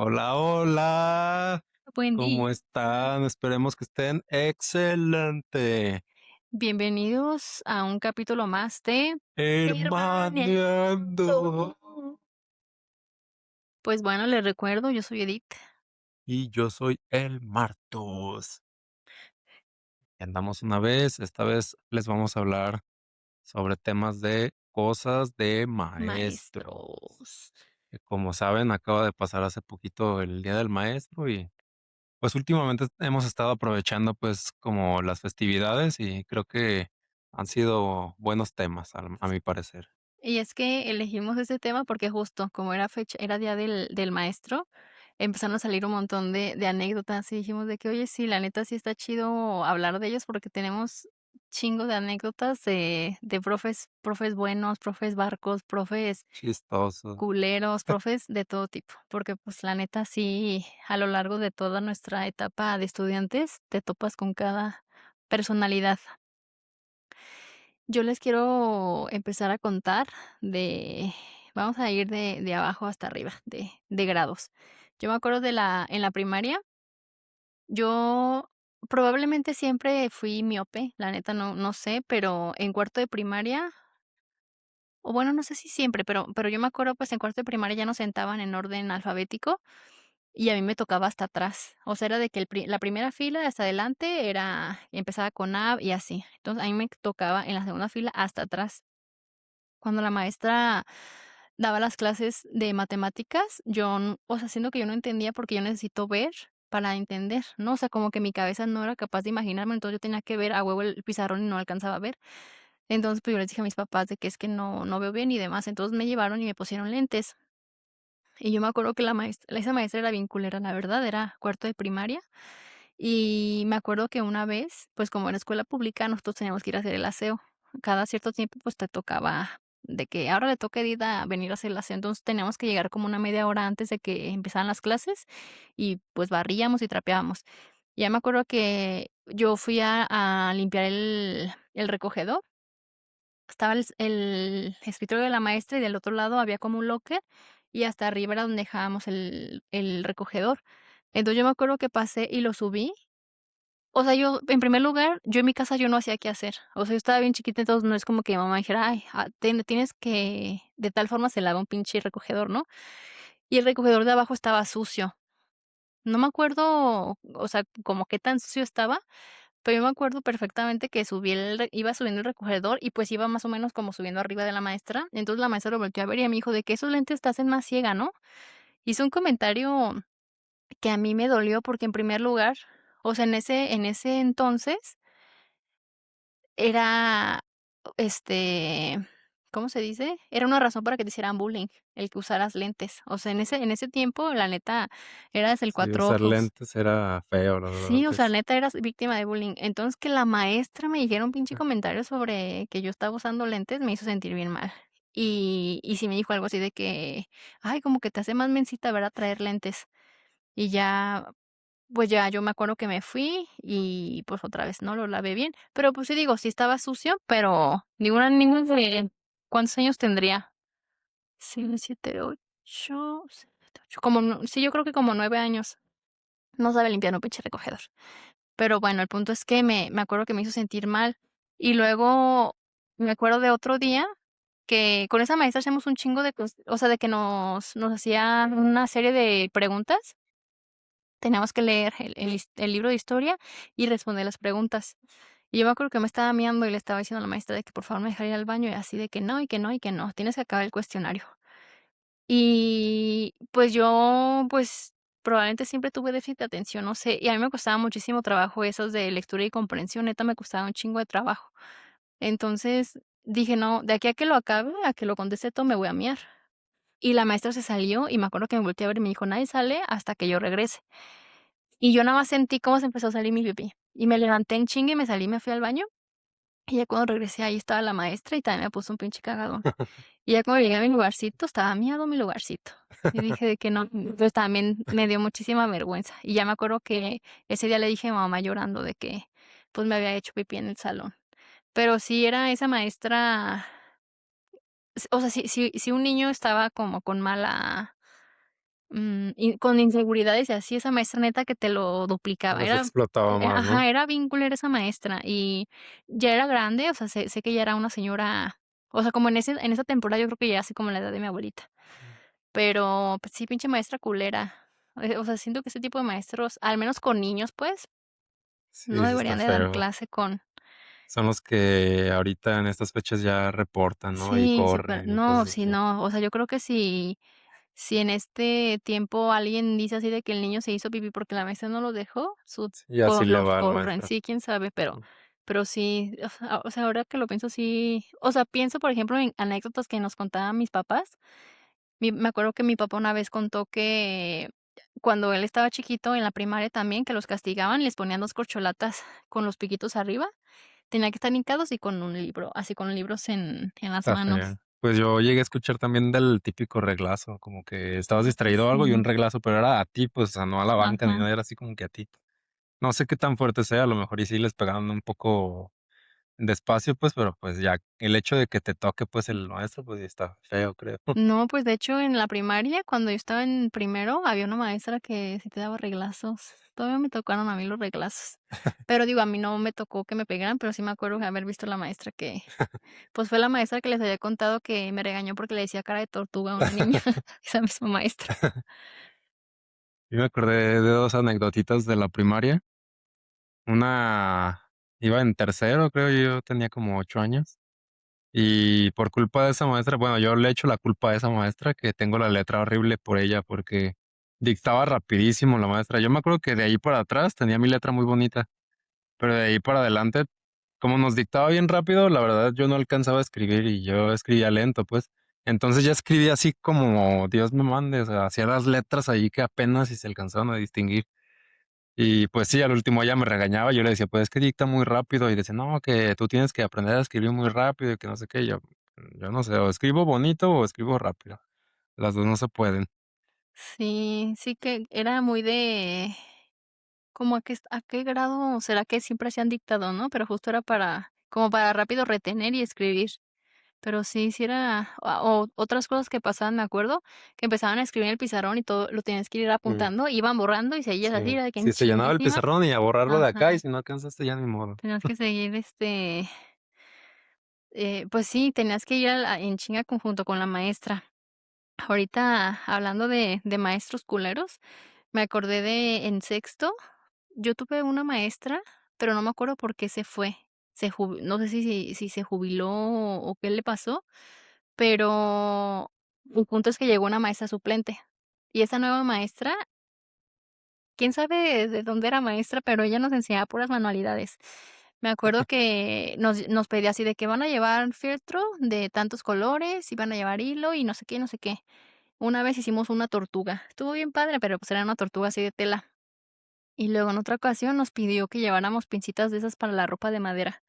Hola, hola. Buen día. ¿Cómo están? Esperemos que estén excelente. Bienvenidos a un capítulo más de Hermaneando. Hermaneando. Pues bueno, les recuerdo, yo soy Edith. Y yo soy el Martos. Y andamos una vez. Esta vez les vamos a hablar sobre temas de cosas de maestros. Maestros. Como saben, acaba de pasar hace poquito el Día del Maestro y pues últimamente hemos estado aprovechando pues como las festividades y creo que han sido buenos temas a mi parecer. Y es que elegimos este tema porque justo como era día del maestro, empezaron a salir un montón de anécdotas y dijimos de que, oye, sí, la neta sí está chido hablar de ellos porque tenemos chingo de anécdotas de profes buenos, profes barcos, profes Chistoso. culeros, profes de todo tipo, porque, pues, la neta sí, a lo largo de toda nuestra etapa de estudiantes, te topas con cada personalidad. Yo les quiero empezar a contar de vamos a ir de abajo hasta arriba, de grados. Yo me acuerdo de la en la primaria, yo probablemente siempre fui miope, la neta no sé, pero en cuarto de primaria, o bueno, no sé si siempre, pero yo me acuerdo, pues, en cuarto de primaria ya nos sentaban en orden alfabético. Y a mí me tocaba hasta atrás. O sea, era de que la primera fila hasta adelante empezaba con A y así. Entonces, a mí me tocaba en la segunda fila hasta atrás. Cuando la maestra daba las clases de matemáticas, yo o sea, siento que yo no entendía porque yo necesito ver para entender, ¿no? O sea, como que mi cabeza no era capaz de imaginarme, entonces yo tenía que ver a huevo el pizarrón y no alcanzaba a ver. Entonces, pues, yo les dije a mis papás de que es que no veo bien y demás. Entonces, me llevaron y me pusieron lentes. Y yo me acuerdo que la maestra esa maestra era bien culera, la verdad, era cuarto de primaria. Y me acuerdo que una vez, pues, como era escuela pública, nosotros teníamos que ir a hacer el aseo. Cada cierto tiempo, pues, te tocaba de que ahora le toca a Edith a venir a hacer el aseo. Entonces, teníamos que llegar como una media hora antes de que empezaran las clases y, pues, barríamos y trapeábamos. Ya me acuerdo que yo fui a limpiar el recogedor. Estaba el escritorio de la maestra y del otro lado había como un locker, y hasta arriba era donde dejábamos el recogedor. Entonces, yo me acuerdo que pasé y lo subí. O sea, yo, en primer lugar, yo en mi casa yo no hacía qué hacer. O sea, yo estaba bien chiquita, entonces no es como que mi mamá dijera: "Ay, tienes que de tal forma se lava un pinche recogedor", ¿no? Y el recogedor de abajo estaba sucio. No me acuerdo, o sea, como qué tan sucio estaba, pero yo me acuerdo perfectamente que subí el re iba subiendo el recogedor y, pues, iba más o menos como subiendo arriba de la maestra. Entonces, la maestra lo volteó a ver y me dijo de que: "Esos lentes te hacen más ciega, ¿no?". Hizo un comentario que a mí me dolió porque, en primer lugar, o sea, en ese entonces era, este, ¿cómo se dice? Era una razón para que te hicieran bullying, el que usaras lentes. O sea, en ese tiempo, la neta, eras el Sí, cuatro usar ojos. lentes era feo, la verdad Sí, o sea, es neta eras víctima de bullying. Entonces, que la maestra me dijera un pinche comentario sobre que yo estaba usando lentes, me hizo sentir bien mal. Y sí me dijo algo así de que: "Ay, como que te hace más mensita, ¿verdad?, traer lentes". Y ya, pues ya yo me acuerdo que me fui y, pues, otra vez, ¿no?, lo lavé bien. Pero, pues, sí digo, sí estaba sucio, pero ningún de ¿cuántos años tendría? 6, 7, 8, 7, 8, como sí, yo creo que como 9 años. No sabe limpiar un pinche recogedor. Pero bueno, el punto es que me acuerdo que me hizo sentir mal. Y luego me acuerdo de otro día que con esa maestra hacíamos un chingo de o sea, de que nos hacía una serie de preguntas. Teníamos que leer el libro de historia y responder las preguntas. Y yo me acuerdo que me estaba miando y le estaba diciendo a la maestra de que por favor me dejara ir al baño y así de que no, y que no, y que no, tienes que acabar el cuestionario. Y, pues, yo, pues, probablemente siempre tuve déficit de atención, no sé, y a mí me costaba muchísimo trabajo esos de lectura y comprensión, neta me costaba un chingo de trabajo. Entonces, dije: "No, de aquí a que lo acabe, a que lo conteste todo, me voy a miar". Y la maestra se salió, y me acuerdo que me volteé a ver y me dijo: "Nadie sale hasta que yo regrese". Y yo nada más sentí cómo se empezó a salir mi pipí, y me levanté en chinga y me salí, me fui al baño, y ya cuando regresé, ahí estaba la maestra y también me puso un pinche cagadón. Y ya cuando llegué a mi lugarcito, estaba miado mi lugarcito. Y dije de que no, pues también me dio muchísima vergüenza. Y ya me acuerdo que ese día le dije a mamá llorando de que, pues, me había hecho pipí en el salón. Pero sí era esa maestra, o sea, si un niño estaba como con mala y con inseguridades y así, esa maestra neta que te lo duplicaba. Los explotaba más, ¿no? Ajá, era bien culera esa maestra y ya era grande, o sea, sé que ya era una señora, o sea, como en esa temporada yo creo que ya así como la edad de mi abuelita. Pero, pues sí, pinche maestra culera. O sea, siento que ese tipo de maestros, al menos con niños, pues, no Sí, sí está deberían de dar feo. clase con. Son los que ahorita en estas fechas ya reportan, ¿no? Y Sí, súper corren y no, cosas sí, así. no. O sea, yo creo que si en este tiempo alguien dice así de que el niño se hizo pipí porque la maestra no lo dejó, Sí, así le los va al corren. maestro. Sí, quién sabe, pero sí, o sea, ahora que lo pienso, sí, o sea, pienso, por ejemplo, en anécdotas que nos contaban mis papás. Me acuerdo que mi papá una vez contó que cuando él estaba chiquito, en la primaria también, que los castigaban, les ponían 2 corcholatas con los piquitos arriba, tenían que estar hincados y con un libro, así con libros en las Está manos. feo. Pues yo llegué a escuchar también del típico reglazo, como que estabas distraído o algo y un Sí, reglazo, pero era a ti, pues, o sea, no a la banca ni ajá. nada, era así como que a ti. No sé qué tan fuerte sea, a lo mejor y sí les pegaban un poco despacio, pues, pero, pues, ya el hecho de que te toque, pues, el maestro, pues, sí está feo, creo. No, pues, de hecho, en la primaria, cuando yo estaba en primero, había una maestra que sí te daba reglazos. Todavía me tocaron a mí los reglazos. Pero digo, a mí no me tocó que me pegaran, pero sí me acuerdo de haber visto a la maestra que, pues, fue la maestra que les había contado que me regañó porque le decía cara de tortuga a una niña, esa misma maestra. Yo me acordé de 2 anecdotitas de la primaria. Una iba en tercero, creo, yo tenía como 8 años, y por culpa de esa maestra, bueno, yo le echo la culpa a esa maestra, que tengo la letra horrible por ella, porque dictaba rapidísimo la maestra. Yo me acuerdo que de ahí para atrás tenía mi letra muy bonita, pero de ahí para adelante, como nos dictaba bien rápido, la verdad yo no alcanzaba a escribir y yo escribía lento, pues. Entonces ya escribía así como Dios me mande, o sea, hacía las letras ahí que apenas si se alcanzaban a distinguir. Y pues sí, al último ella me regañaba, yo le decía: "Pues es que dicta muy rápido", y dice: "No, que tú tienes que aprender a escribir muy rápido y que no sé qué", y yo no sé, o escribo bonito o escribo rápido, las 2 no se pueden. Sí, sí que era muy de como a qué grado será que siempre hacían dictado, ¿no? Pero justo era para como para rápido retener y escribir. Pero sí, sí era o otras cosas que pasaban, me acuerdo, que empezaban a escribir en el pizarrón y todo lo tenías que ir Mm, apuntando, iban borrando y seguías así, sí. era de que en Si se chinga llenaba el encima. pizarrón y a borrarlo de acá, y Ajá, si no alcanzaste ya ni modo. tenías que seguir, pues sí, tenías que ir en chinga junto con la maestra. Ahorita hablando de maestros culeros, me acordé de en sexto, yo tuve una maestra, pero no me acuerdo por qué se fue. No sé si se jubiló o qué le pasó, pero el punto es que llegó una maestra suplente, y esa nueva maestra, quién sabe de dónde era maestra, pero ella nos enseñaba puras manualidades. Me acuerdo que nos pedía así de que van a llevar fieltro de tantos colores, y van a llevar hilo y no sé qué, no sé qué. Una vez hicimos una tortuga, estuvo bien padre, pero, pues, era una tortuga así de tela. Y luego en otra ocasión nos pidió que lleváramos pincitas de esas para la ropa de madera.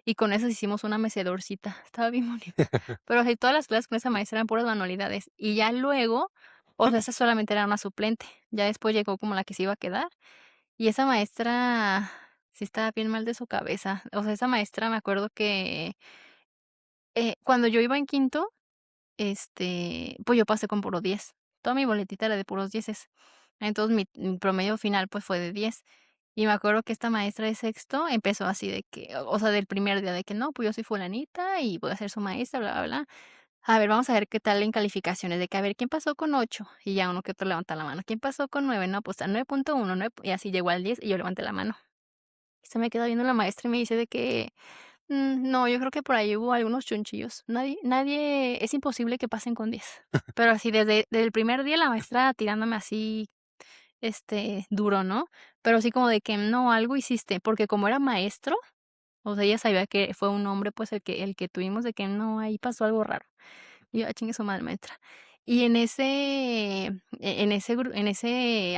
Y con esas hicimos una mecedorcita, estaba bien bonita. Pero así todas las clases con esa maestra eran puras manualidades. Y ya luego, o sea, esa solamente era una suplente. Ya después llegó como la que se iba a quedar. Y esa maestra sí estaba bien mal de su cabeza. O sea, esa maestra me acuerdo que, cuando yo iba en quinto, pues yo pasé con puro 10. Toda mi boletita era de puros dieces. Entonces mi promedio final, pues, fue de 10. Y me acuerdo que esta maestra de sexto empezó así de que, o sea, del primer día de que no, pues yo soy fulanita y voy a ser su maestra, bla, bla, bla. A ver, vamos a ver qué tal en calificaciones, de que a ver quién pasó con 8 y ya uno que otro levanta la mano. ¿Quién pasó con 9? No, pues a 9.1, 9, y así llegó al 10 y yo levanté la mano. Y se me queda viendo la maestra y me dice de que no, yo creo que por ahí hubo algunos chunchillos. Nadie es imposible que pasen con 10. Pero así desde el primer día la maestra tirándome así, duro, ¿no? Pero así como de que no, algo hiciste, porque como era maestro, o sea, ella sabía que fue un hombre, pues, el que tuvimos de que no, ahí pasó algo raro. Y yo: "Ah, chingue su madre, maestra". Y en ese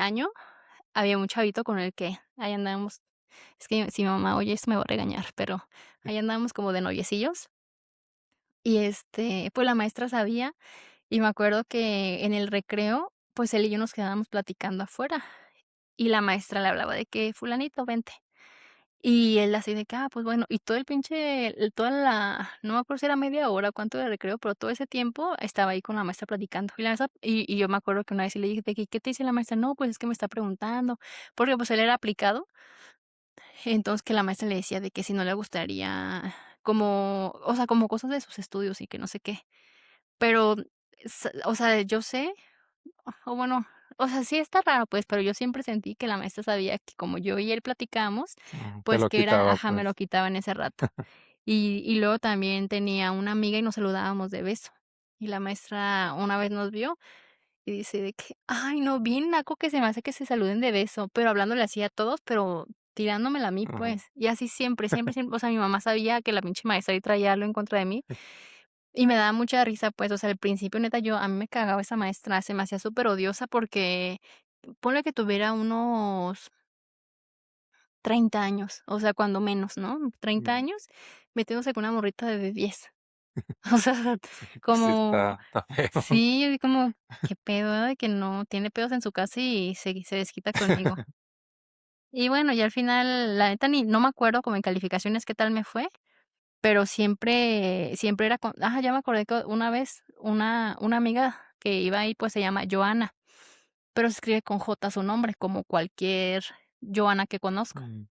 año había un chavito con el que ahí andábamos. Es que si mi mamá oye esto me va a regañar, pero ahí andábamos como de noviecillos. Y, pues, la maestra sabía, y me acuerdo que en el recreo, pues, él y yo nos quedábamos platicando afuera, y la maestra le hablaba de que: "Fulanito, vente". Y él así de que: "Ah, pues bueno", y todo el pinche toda la no me acuerdo si era media hora, cuánto de recreo, pero todo ese tiempo estaba ahí con la maestra platicando. Y la maestra y yo me acuerdo que una vez sí le dije de que: "¿Qué te dice la maestra?". "No, pues es que me está preguntando", porque, pues, él era aplicado, entonces que la maestra le decía de que si no le gustaría como, o sea, como cosas de sus estudios y que no sé qué. Pero, o sea, yo sé, o bueno, o sea, sí está raro, pues, pero yo siempre sentí que la maestra sabía que como yo y él platicábamos, Te pues, lo que era quitaba, ajá, me pues. lo quitaba en ese rato. Y luego también tenía una amiga y nos saludábamos de beso. Y la maestra una vez nos vio y dice de que: "Ay, no, bien naco que se me hace que se saluden de beso", pero hablándole así a todos, pero tirándomela a mí, Ajá. pues. Y así siempre, siempre, siempre, o sea, mi mamá sabía que la pinche maestra ahí traía algo en contra de mí, y me daba mucha risa, pues, o sea, al principio, neta, yo a mí me cagaba esa maestra, se me hacía súper odiosa porque ponle que tuviera unos 30 años, o sea, cuando menos, ¿no? 30 Mm, años metiéndose con una morrita de 10. O sea, sí, pues sí como está feo. sí, yo vi como, qué pedo, de que no tiene pedos en su casa y se desquita conmigo. Y bueno, ya al final, la neta ni no me acuerdo como en calificaciones qué tal me fue, pero siempre era con ya me acordé que una vez una amiga que iba ahí, pues, se llama Joana, pero se escribe con J su nombre, como cualquier Joana que conozco. Mm.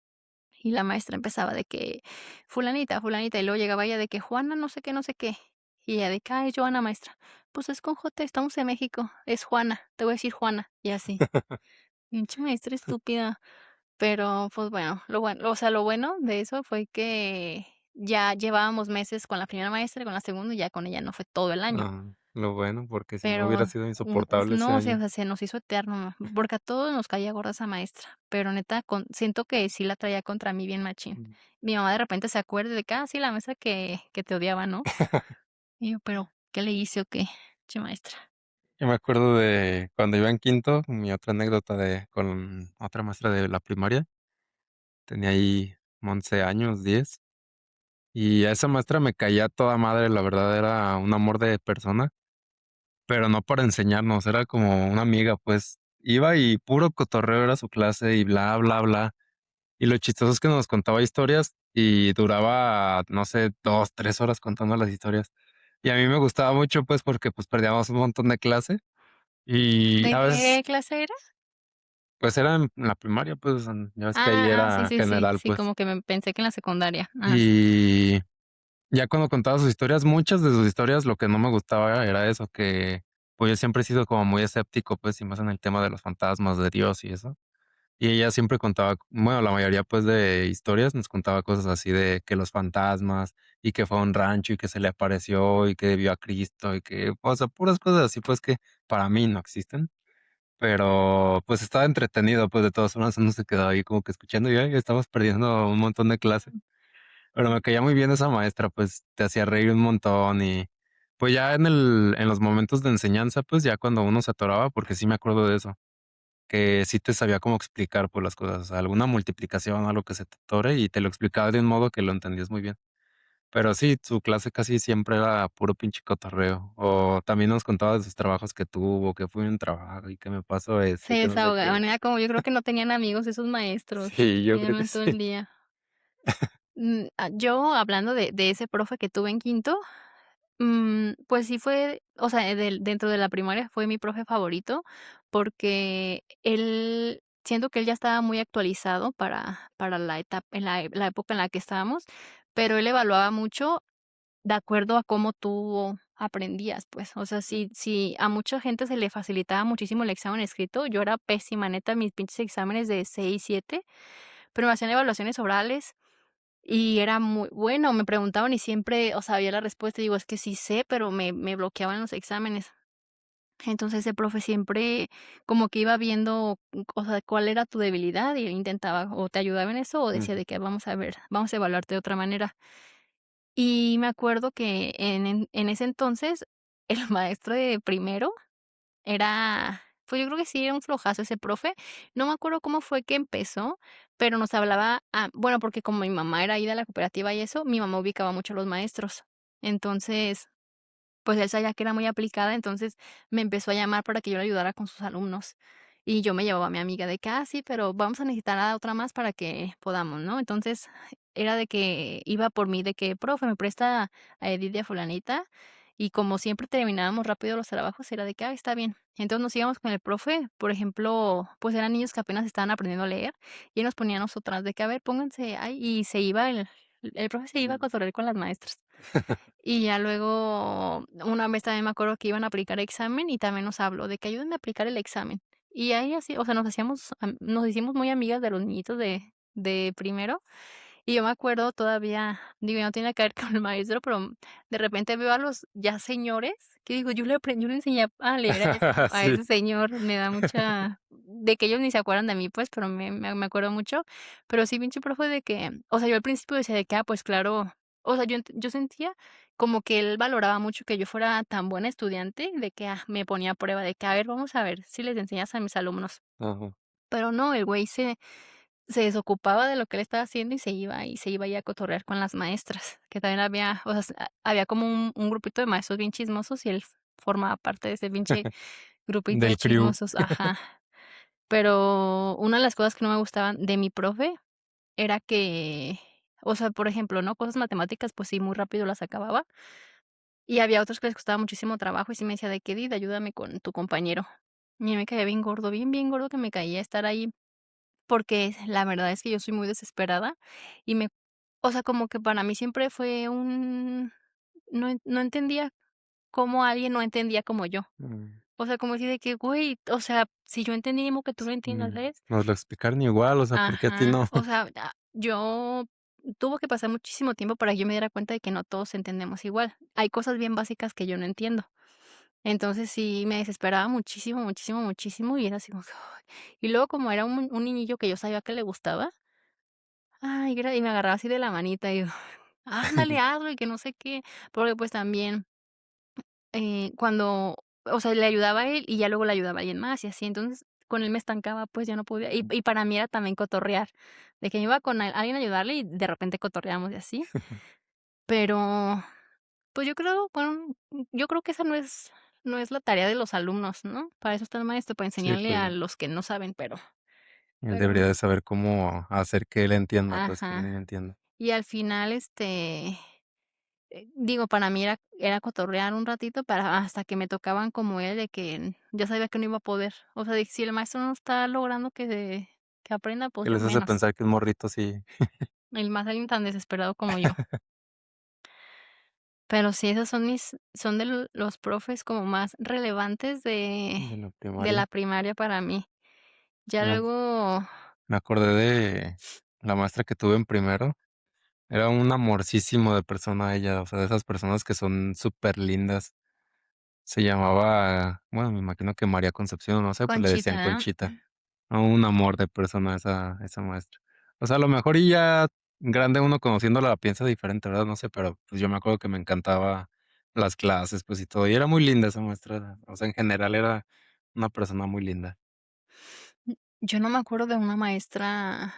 Y la maestra empezaba de que: "Fulanita, fulanita", y luego llegaba ella de que: "Juana, no sé qué, no sé qué". Y ella de que: "Ay, Joana, maestra". "Pues es con J, estamos en México, es Juana, te voy a decir Juana", y así. Pinche maestra estúpida. Pero, pues bueno, o sea, lo bueno de eso fue que ya llevábamos meses con la primera maestra, y con la segunda, y ya con ella no fue todo el año. Lo bueno, porque si no hubiera Pero, sido insoportable ese no, o año. sea, se nos hizo eterno, porque a todos nos caía gorda esa maestra, pero neta, siento que sí la traía contra mí bien machín. Mm. Mi mamá de repente se acuerda de que: "Ah, sí, la maestra que te odiaba", ¿no? Y yo: "¿Pero qué le hice o qué? Che maestra". Yo me acuerdo de cuando iba en quinto, mi otra anécdota de con otra maestra de la primaria, tenía ahí 11 años, 10, y a esa maestra me caía a toda madre, la verdad era un amor de persona, pero no para enseñarnos, era como una amiga, pues, iba y puro cotorreo era su clase y bla, bla, bla. Y lo chistoso es que nos contaba historias y duraba, no sé, 2 3 horas contando las historias. Y a mí me gustaba mucho, pues, porque, pues, perdíamos un montón de clase y ¿De a veces, qué clase era? pues, era en la primaria, pues, ya ves que ahí Sí, era sí, sí, general, sí, pues. como que me pensé que en la secundaria. Sí. Y ya cuando contaba sus historias, muchas de sus historias, lo que no me gustaba era eso, que, pues, yo siempre he sido como muy escéptico, pues, y más en el tema de los fantasmas, de Dios y eso. Y ella siempre contaba, bueno, la mayoría, pues, de historias nos contaba cosas así de que los fantasmas, y que fue a un rancho, y que se le apareció, y que vio a Cristo, y que, o sea, puras cosas así, pues, que para mí no existen, pero, pues, estaba entretenido, pues, de todas formas uno se quedaba ahí como que escuchando, y, ay, estamos perdiendo un montón de clase, pero me caía muy bien esa maestra, pues, te hacía reír un montón y, pues, ya en los momentos de enseñanza, pues, ya cuando uno se atoraba, porque sí me acuerdo de eso. Que sí te sabía cómo explicar, pues, las cosas, o sea, alguna multiplicación, algo que se te atore, y te lo explicaba de un modo que lo entendías muy bien. Pero sí, su clase casi siempre era puro pinche cotorreo, o también nos contaba de sus trabajos que tuvo, que fue un trabajo, y que me pasó esto, Se y que no sé qué. desahogaban, era como yo creo que no tenían amigos esos maestros, Sí, yo me creo que llaman todo sí. el día. Yo hablando de ese profe que tuve en quinto, pues sí fue, o sea, dentro de la primaria fue mi profe favorito, porque él siento que él ya estaba muy actualizado para la etapa en la época en la que estábamos, pero él evaluaba mucho de acuerdo a cómo tú aprendías, pues, o sea, si a mucha gente se le facilitaba muchísimo el examen escrito, yo era pésima, neta, mis pinches exámenes de 6 7, pero me hacían evaluaciones orales y era muy bueno, me preguntaban y siempre, o sabía la respuesta, y digo: "Es que sí sé", pero me bloqueaban los exámenes. Entonces, ese profe siempre como que iba viendo, o sea, cuál era tu debilidad, y él intentaba o te ayudaba en eso, o decía Ujú. de que: "Vamos a ver, vamos a evaluarte de otra manera". Y me acuerdo que en ese entonces, el maestro de primero era, pues, yo creo que sí era un flojazo ese profe. No me acuerdo cómo fue que empezó, pero nos hablaba bueno, porque como mi mamá era ahí de la cooperativa y eso, mi mamá ubicaba mucho a los maestros. Entonces, pues, él sabía que era muy aplicada, entonces me empezó a llamar para que yo le ayudara con sus alumnos. y yo me llevaba a mi amiga de que: "Ah, sí, pero vamos a necesitar a otra más para que podamos", ¿no? Entonces, era de que iba por mí, de que: "Profe, ¿me presta a Edith y a fulanita?". Y como siempre terminábamos rápido los trabajos, era de que: "Ay, está bien". Entonces, nos íbamos con el profe, por ejemplo, pues, eran niños que apenas estaban aprendiendo a leer, y él nos ponía a nosotras de que: "A ver, pónganse ahí", y se iba el profe se iba a Mm. cotorrear con las maestras. Y ya luego, una vez también me acuerdo que iban a aplicar examen y también nos habló de que: "Ayúdenme a aplicar el examen". Y ahí así, o sea, nos hicimos muy amigas de los niñitos de primero, y yo me acuerdo todavía, digo, ya no tiene nada que ver con el maestro, pero de repente veo a los ya señores, que digo, yo le enseñé a leer a Sí. ese señor, me da mucha de que ellos ni se acuerdan de mí, pues, pero me acuerdo mucho. Pero sí, pinche profe de que, o sea, yo al principio decía de que, pues claro, o sea, yo sentía como que él valoraba mucho que yo fuera tan buena estudiante, de que, me ponía a prueba, de que, a ver, vamos a ver si les enseñas a mis alumnos. Ajá. Pero no, el güey se desocupaba de lo que él estaba haciendo y se iba ahí a cotorrear con las maestras, que también había, o sea, había como un grupito de maestros bien chismosos y él formaba parte de ese pinche grupito de Del crew. chismosos, ajá. Pero una de las cosas que no me gustaban de mi profe era que, o sea, por ejemplo, ¿no? Cosas matemáticas, pues sí, muy rápido las acababa, y había otros que les costaba muchísimo trabajo y sí me decía de que: "Did, ayúdame con tu compañero". Y a mí me caía bien gordo, bien, bien gordo que me caía estar ahí porque la verdad es que yo soy muy desesperada y o sea, como que para mí siempre fue no entendía cómo alguien no entendía como yo. Mm, O sea, como decir de que, güey, o sea, si yo entendí, ni modo que tú lo entiendas, ¿sabes? nos lo explicaron igual, o sea, ¿por qué a ti Ajá, no? o sea, yo tuvo que pasar muchísimo tiempo para que yo me diera cuenta de que no todos entendemos igual. Hay cosas bien básicas que yo no entiendo. Entonces sí me desesperaba muchísimo, muchísimo, muchísimo y era así como que, ay. Y luego como era un niñillo que yo sabía que le gustaba, ay, y me agarraba así de la manita y yo: "Ándale, hazlo", y que no sé qué. Porque, pues, también, cuando, o sea, le ayudaba a él y ya luego le ayudaba a alguien más y así. Entonces, con él me estancaba, pues, ya no podía. Y para mí era también cotorrear, de que me iba con alguien a ayudarle y de repente cotorreábamos y así. Pero, pues, yo creo que esa no es la tarea de los alumnos, ¿no? Para eso está el maestro, para Sí, enseñarle pues a no. los que no saben, Él pero debería de saber cómo hacer que él entienda, pues, que el ajá. niño entienda. Y al final, digo, para mí era cotorrear un ratito para hasta que me tocaban como él, de que ya sabía que no iba a poder. O sea, de que si el maestro no está logrando que aprenda, pues ¿Qué yo les hace menos. pensar que un morrito sí Y más alguien tan desesperado como yo. Pero sí, esos son de los profes como más relevantes de la de la primaria? primaria para mí. Ya Ah, luego me acordé de la maestra que tuve en primero. Era un amorcísimo de persona ella, o sea, de esas personas que son superlindas. Se llamaba, bueno, me imagino que María Concepción, no sé, pues le Conchita, decían ¿verdad? Conchita. Un amor de persona esa maestra. O sea, a lo mejor y ya grande uno conociéndola la piensa diferente, ¿verdad? No sé, pero, pues, yo me acuerdo que me encantaba las clases, pues, y todo, y era muy linda esa maestra, o sea, en general era una persona muy linda. Yo no me acuerdo de una maestra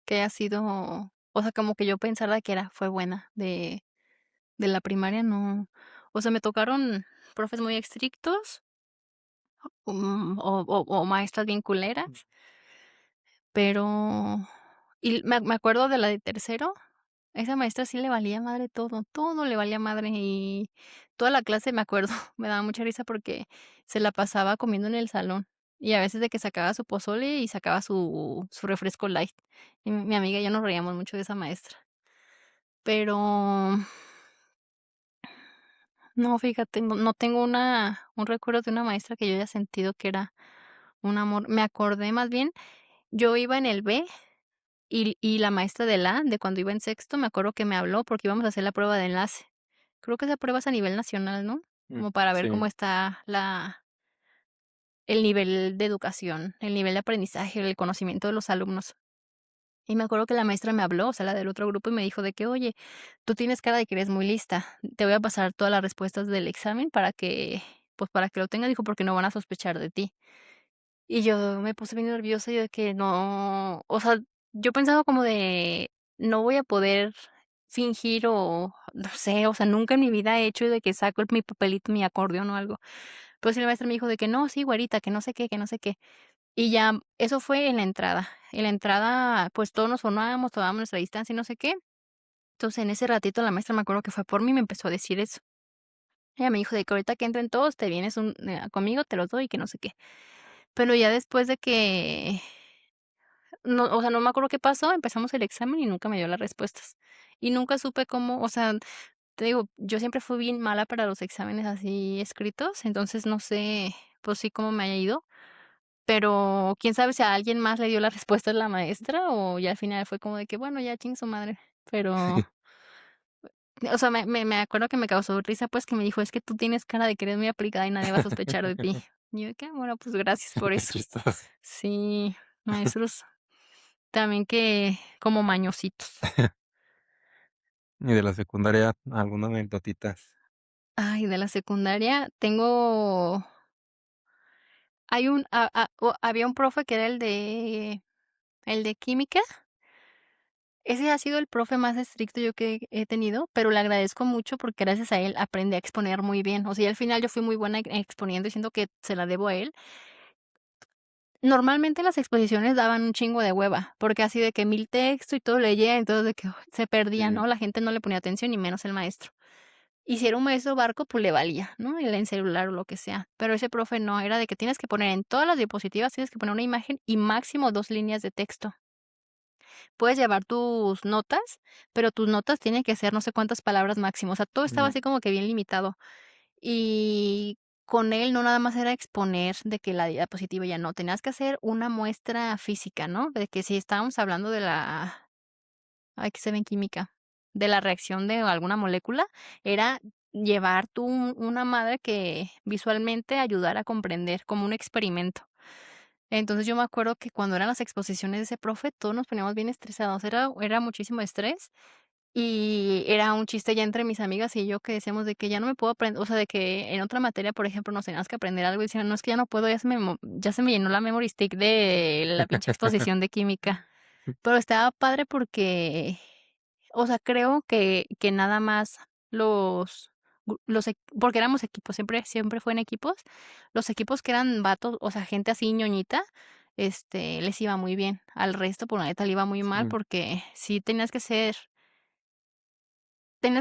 que haya sido, o sea, como que yo pensara que fue buena de la primaria, no. O sea, me tocaron profes muy estrictos, o maestras bien culeras, pero me acuerdo de la de tercero, esa maestra sí le valía madre todo, todo le valía madre, y toda la clase, me acuerdo, me daba mucha risa porque se la pasaba comiendo en el salón, y a veces de que sacaba su pozole y sacaba su refresco light, y mi amiga y yo nos reíamos mucho de esa maestra. Pero no, fíjate, no tengo un recuerdo de una maestra que yo haya sentido que era un amor. Me acordé más bien, yo iba en el B y la maestra del A, de cuando iba en sexto, me acuerdo que me habló porque íbamos a hacer la prueba de enlace. Creo que esa prueba es a nivel nacional, ¿no? Mm, Como para ver sí, cómo está el nivel de educación, el nivel de aprendizaje, el conocimiento de los alumnos. Y me acuerdo que la maestra me habló, o sea, la del otro grupo, y me dijo de que: "Oye, tú tienes cara de que eres muy lista. Te voy a pasar todas las respuestas del examen para que, pues, para que lo tengas", dijo, "porque no van a sospechar de ti". Y yo me puse bien nerviosa, y yo de que no, o sea, yo pensaba como de: "No voy a poder fingir", o no sé, o sea, nunca en mi vida he hecho de que saco mi papelito, mi acordeón o algo. Pero sí, la maestra me dijo de que: "No, sí, güerita, que no sé qué, que no sé qué". Y ya eso fue en la entrada. En la entrada, pues, todos nos formábamos, tomábamos nuestra distancia y no sé qué. Entonces, en ese ratito la maestra me acuerdo que fue por mí y me empezó a decir eso. Ella me dijo de que: "Ahorita que entren todos, te vienes conmigo, te los doy", y que no sé qué. Pero ya después de que no, o sea, no me acuerdo qué pasó, empezamos el examen y nunca me dio las respuestas. Y nunca supe cómo, o sea, te digo, yo siempre fui bien mala para los exámenes así escritos, entonces no sé, pues sí, cómo me haya ido, pero quién sabe si a alguien más le dio la respuesta la maestra o ya al final fue como de que, bueno, ya chin su madre. Pero, o sea, me acuerdo que me causó risa, pues, que me dijo: "Es que tú tienes cara de que eres muy aplicada y nadie va a sospechar de ti". Y yo de que: "Bueno, pues gracias por Qué eso". chistoso. Sí, maestros también que como mañositos. Y de la secundaria, algunas anecdotitas. Ay, de la secundaria tengo hay un había un profe que era el de química. Ese ha sido el profe más estricto yo que he tenido, pero le agradezco mucho porque gracias a él aprendí a exponer muy bien. O sea, y al final yo fui muy buena exponiendo y siento que se la debo a él. Normalmente las exposiciones daban un chingo de hueva, porque así de que 1000 texto y todo leía, entonces de que ay, se perdía, Sí. ¿no? La gente no le ponía atención, y menos el maestro. Y si era un maestro barco, pues le valía, ¿no? El en celular o lo que sea. Pero ese profe no, era de que tienes que poner en todas las diapositivas, tienes que poner una imagen y máximo 2 líneas de texto. Puedes llevar tus notas, pero tus notas tienen que ser no sé cuántas palabras máximo. O sea, todo estaba Mm, así como que bien limitado. Y con él no nada más era exponer de que la diapositiva ya no, tenías que hacer una muestra física, ¿no? De que si estábamos hablando de la ay, que se ve en química, de la reacción de alguna molécula, era llevar tú una madre que visualmente ayudara a comprender, como un experimento. Entonces, yo me acuerdo que cuando eran las exposiciones de ese profe, todos nos poníamos bien estresados, era muchísimo estrés, y era un chiste ya entre mis amigas y yo que decíamos de que ya no me puedo aprender, o sea, de que en otra materia, por ejemplo, nos teníamos que aprender algo y decían: "No, es que ya no puedo, ya se me llenó la memory stick de la pinche exposición de química". Pero estaba padre porque, o sea, creo que nada más los porque éramos equipos, siempre fue en equipos. Los equipos que eran vatos, o sea, gente así ñoñita, les iba muy bien. Al resto, pues, la neta, le iba muy mal, sí. porque sí tenías que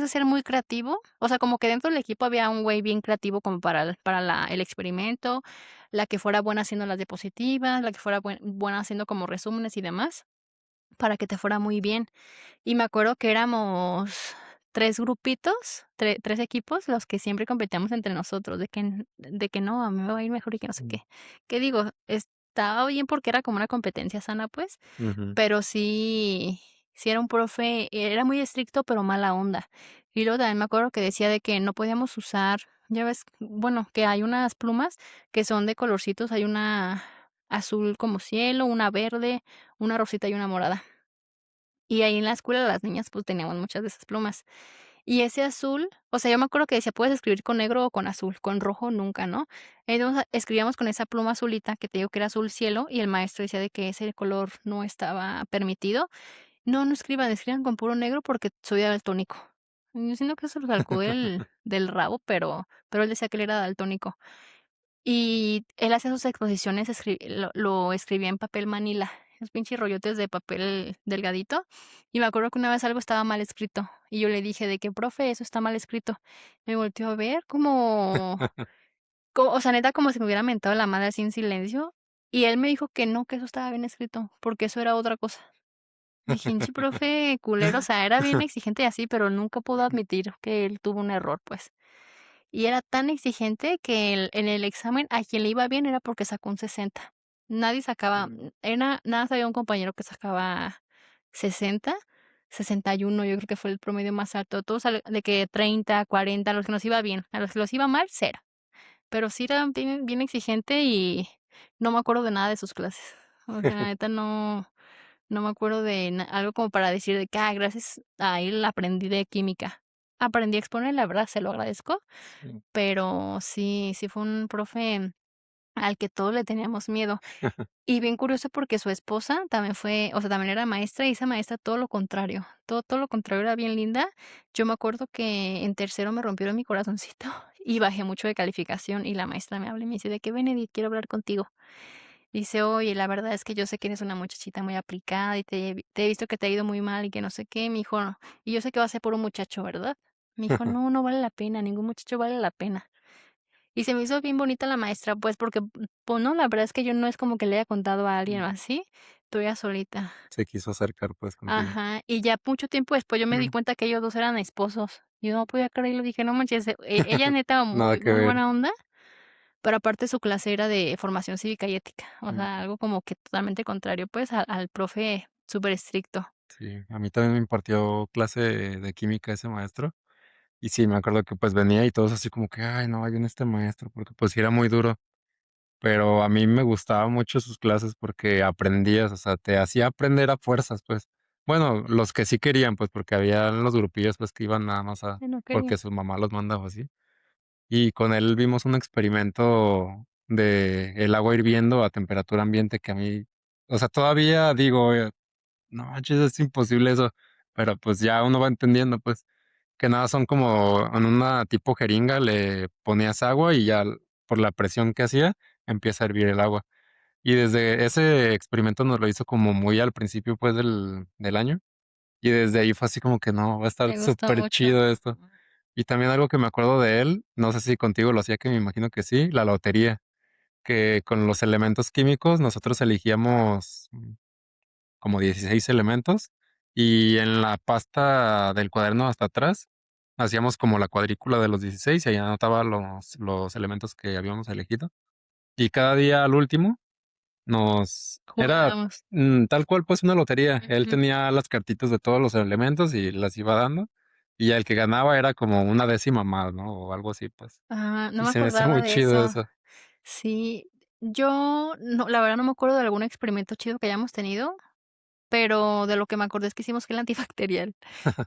ser muy creativo. O sea, como que dentro del equipo había un güey bien creativo como para el experimento, la que fuera buena haciendo las diapositivas, la que fuera buena haciendo como resúmenes y demás, para que te fuera muy bien. Y me acuerdo que éramos 3 grupitos, 3 equipos, los que siempre competíamos entre nosotros, de que no, a mí me va a ir mejor y que no sé Mm, qué. ¿Qué digo? Estaba bien porque era como una competencia sana, pues, ujú. pero sí era un profe, era muy estricto, pero mala onda. Y luego también me acuerdo que decía de que no podíamos usar, ya ves, bueno, que hay unas plumas que son de colorcitos, hay una azul como cielo, una verde, una rosita y una morada. Y ahí en la escuela las niñas, pues, teníamos muchas de esas plumas. Y ese azul, o sea, yo me acuerdo que decía: "Puedes escribir con negro o con azul, con rojo nunca", ¿no? Entonces, escribíamos con esa pluma azulita que te digo que era azul cielo, y el maestro decía de que ese color no estaba permitido. "No, no escriban, escriban con puro negro porque soy daltónico". Y yo siento que eso lo sacó del rabo, pero él decía que él era daltónico. Y él hacía sus exposiciones, lo escribía en papel manila, esos pinches rollotes de papel delgadito, y me acuerdo que una vez algo estaba mal escrito, y yo le dije de que: "Profe, eso está mal escrito". Me volteó a ver o sea, neta, como si me hubiera mentado la madre así en silencio, y él me dijo que no, que eso estaba bien escrito, porque eso era otra cosa. Dije: "Pinche profe culero", o sea, era bien exigente y así, pero nunca pudo admitir que él tuvo un error, pues. Y era tan exigente que en el examen a quien le iba bien era porque sacó un 60. Nadie sacaba, Mm, era nada más había un compañero que sacaba 60, 61, yo creo que fue el promedio más alto. Todos de que 30, 40, a los que nos iba bien, a los que los iba mal, cero. Pero sí era bien bien exigente y no me acuerdo de nada de sus clases. O sea, la neta no me acuerdo de algo como para decir de que: "Ah, gracias a él aprendí de química". Aprendí a exponer, la verdad se lo agradezco, sí. pero sí fue un profe al que todos le teníamos miedo. Y bien curioso porque su esposa también fue, o sea, también era maestra, y esa maestra todo lo contrario, todo lo contrario, era bien linda. Yo me acuerdo que en tercero me rompieron mi corazoncito y bajé mucho de calificación, y la maestra me habla y me dice de que: "Benedict, quiero hablar contigo". Dice: "Oye, la verdad es que yo sé que eres una muchachita muy aplicada y te he visto que te ha ido muy mal y que no sé qué". Me dijo: "Y yo sé que va a ser por un muchacho, ¿verdad?". Me dijo: "No, no vale la pena, ningún muchacho vale la pena". Y se me hizo bien bonita la maestra, pues, porque, pues no, la verdad es que yo no es como que le haya contado a alguien o Mm, así, tú ella solita. se quiso acercar, pues, contigo. Ajá, y ya mucho tiempo después yo me di Mm. cuenta que ellos 2 eran esposos. Yo no podía creerlo, dije: "No manches", ella neta Nada muy que muy ver. buena onda, pero aparte su clase era de formación cívica y ética, o Mm, sea, algo como que totalmente contrario, pues, al profe súper estricto. sí, a mí también me impartió clase de química ese maestro. Y sí, me acuerdo que, pues, venía y todos así como que: "Ay, no, ahí viene este maestro", porque, pues, sí era muy duro. Pero a mí me gustaba mucho sus clases porque aprendías, o sea, te hacía aprender a fuerzas, pues. Bueno, los que sí querían, pues, porque había los grupillos, pues, que iban nada más a No porque quería. su mamá los mandaba así. Y con él vimos un experimento de el agua hirviendo a temperatura ambiente que a mí, o sea, todavía digo, no manches, es imposible eso, pero, pues, ya uno va entendiendo, pues, que nada son como en una tipo jeringa le ponías agua y ya por la presión que hacía, empieza a hervir el agua. Y desde ese experimento nos lo hizo como muy al principio, pues, del año, y desde ahí fue así como que no, va a estar Me gustó súper mucho. chido esto. Y también algo que me acuerdo de él, no sé si contigo lo hacía, que me imagino que sí, la lotería, que con los elementos químicos nosotros elegíamos, como 16 elementos, y en la pasta del cuaderno hasta atrás, hacíamos como la cuadrícula de los 16 y ahí anotaba los elementos que habíamos elegido. Y cada día al último nos era, Jugábamos. tal cual, pues, una lotería. Él Ujú. tenía las cartitas de todos los elementos y las iba dando, y ya el que ganaba era como una décima más, ¿no? O algo así, pues. Ah, no Y me se me hace acordaba muy de chido eso. eso. Sí, yo no, la verdad no me acuerdo de algún experimento chido que hayamos tenido, pero de lo que me acordé es que hicimos gel antibacterial,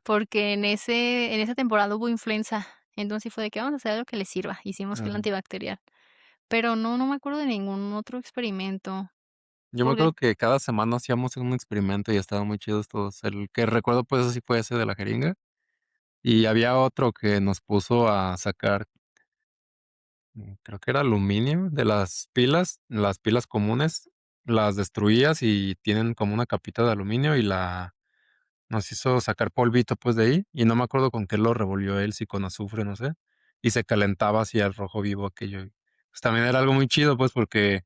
porque en esa temporada hubo influenza, entonces sí fue de que vamos a hacer algo que les sirva, hicimos gel Ajá. antibacterial, pero no, no me acuerdo de ningún otro experimento, Yo me porque acuerdo que cada semana hacíamos un experimento y estaban muy chidos todos. El que recuerdo, pues, así fue ese de la jeringa, y había otro que nos puso a sacar, creo que era aluminio de las pilas comunes, las destruías y tienen como una capita de aluminio y la nos hizo sacar polvito, pues, de ahí, y no me acuerdo con qué lo revolvió él, si con azufre, no sé, y se calentaba así al rojo vivo aquello. Pues, también era algo muy chido, pues, porque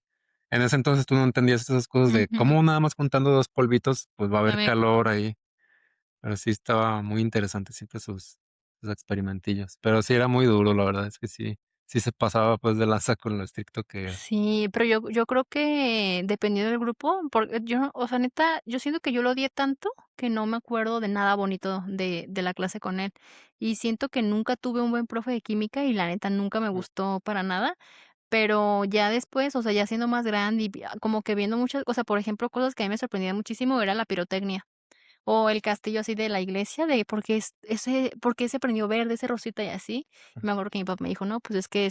en ese entonces tú no entendías esas cosas de ujú, cómo nada más juntando 2 polvitos, pues, va a va a haber haber calor calor. ahí, pero sí estaba muy interesante siempre sus experimentillos, pero sí era muy duro, la verdad es que sí se pasaba, pues, de lanza con lo estricto que era. Sí, pero yo creo que dependiendo del grupo, porque yo, o sea, neta, yo siento que yo lo odié tanto que no me acuerdo de nada bonito de la clase con él. Y siento que nunca tuve un buen profe de química y la neta nunca me Mm, gustó para nada, pero ya después, o sea, ya siendo más grande y como que viendo muchas cosas, por ejemplo, cosas que a mí me sorprendían muchísimo era la pirotecnia. O el castillo así de la iglesia, de por qué se prendió verde, ese rosita y así. Y me acuerdo que mi papá me dijo: "No, pues es que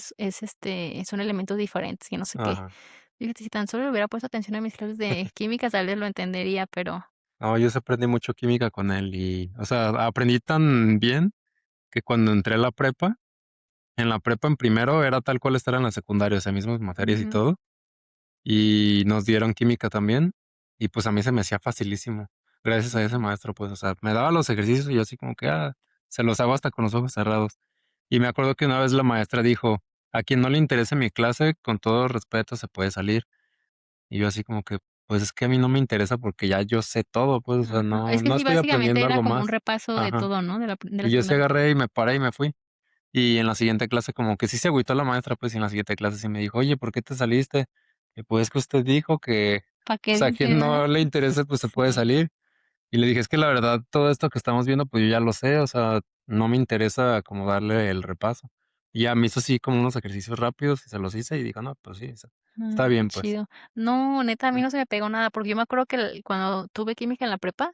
son elementos diferentes", y no sé qué. ajá. Fíjate, si tan solo le hubiera puesto atención a mis clases de química, tal vez lo entendería, pero No, yo sí aprendí mucho química con él y, o sea, aprendí tan bien que cuando entré a la prepa, en la prepa en primero era tal cual estar en la secundaria, o sea, mismas materias y ujú, todo, y nos dieron química también, y pues a mí se me hacía facilísimo, gracias a ese sí, maestro, pues, o sea, me daba los ejercicios y yo así como que, se los hago hasta con los ojos cerrados. Y me acuerdo que una vez la maestra dijo: "A quien no le interese mi clase, con todo respeto, se puede salir". Y yo así como que, pues, es que a mí no me interesa porque ya yo sé todo, pues, o sea, ajá. Es que no sí, estoy básicamente aprendiendo era algo como un más. repaso de Ajá. todo, ¿no? De la Y yo sí secundaria. agarré y me paré y me fui. Y en la siguiente clase como que sí se agüitó la maestra, pues, y en la siguiente clase sí me dijo: "Oye, ¿por qué te saliste?". Y pues, es que usted dijo que, ¿Para qué pues, a dice, quien verdad? no le interese, pues, se puede Sí. salir. Y le dije: "Es que la verdad todo esto que estamos viendo, pues, yo ya lo sé, o sea, no me interesa como darle el repaso". Y ya me hizo así como unos ejercicios rápidos y se los hice y dijo: "No, pues sí, está Qué bien, pues". chido. No, neta, a mí Mm, no se me pegó nada, porque yo me acuerdo que cuando tuve química en la prepa,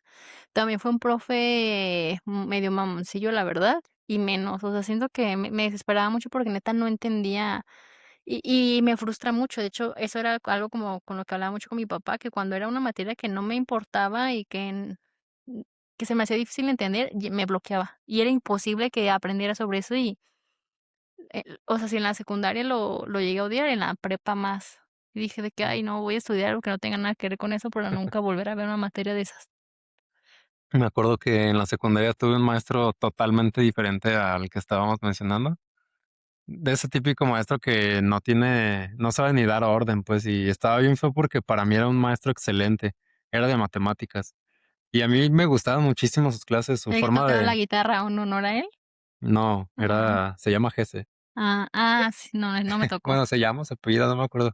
también fue un profe medio mamoncillo, la verdad, y menos, o sea, siento que me desesperaba mucho porque neta no entendía y me frustra mucho. De hecho, eso era algo como con lo que hablaba mucho con mi papá, que cuando era una materia que no me importaba y que se me hacía difícil entender, me bloqueaba. Y era imposible que aprendiera sobre eso y, o sea, si en la secundaria lo llegué a odiar, en la prepa más. Y dije de que: "Ay, no, voy a estudiar algo que no tenga nada que ver con eso para nunca volver a ver una materia de esas". Me acuerdo que en la secundaria tuve un maestro totalmente diferente al que estábamos mencionando. De ese típico maestro que no sabe ni dar orden, pues, y estaba bien feo porque para mí era un maestro excelente, era de matemáticas. Y a mí me gustaban muchísimo sus clases, su El que forma tocaba la de guitarra, ¿o no era él? no, Ah, se llama Gese. sí, no, no me tocó. Bueno, se apellida, no me acuerdo.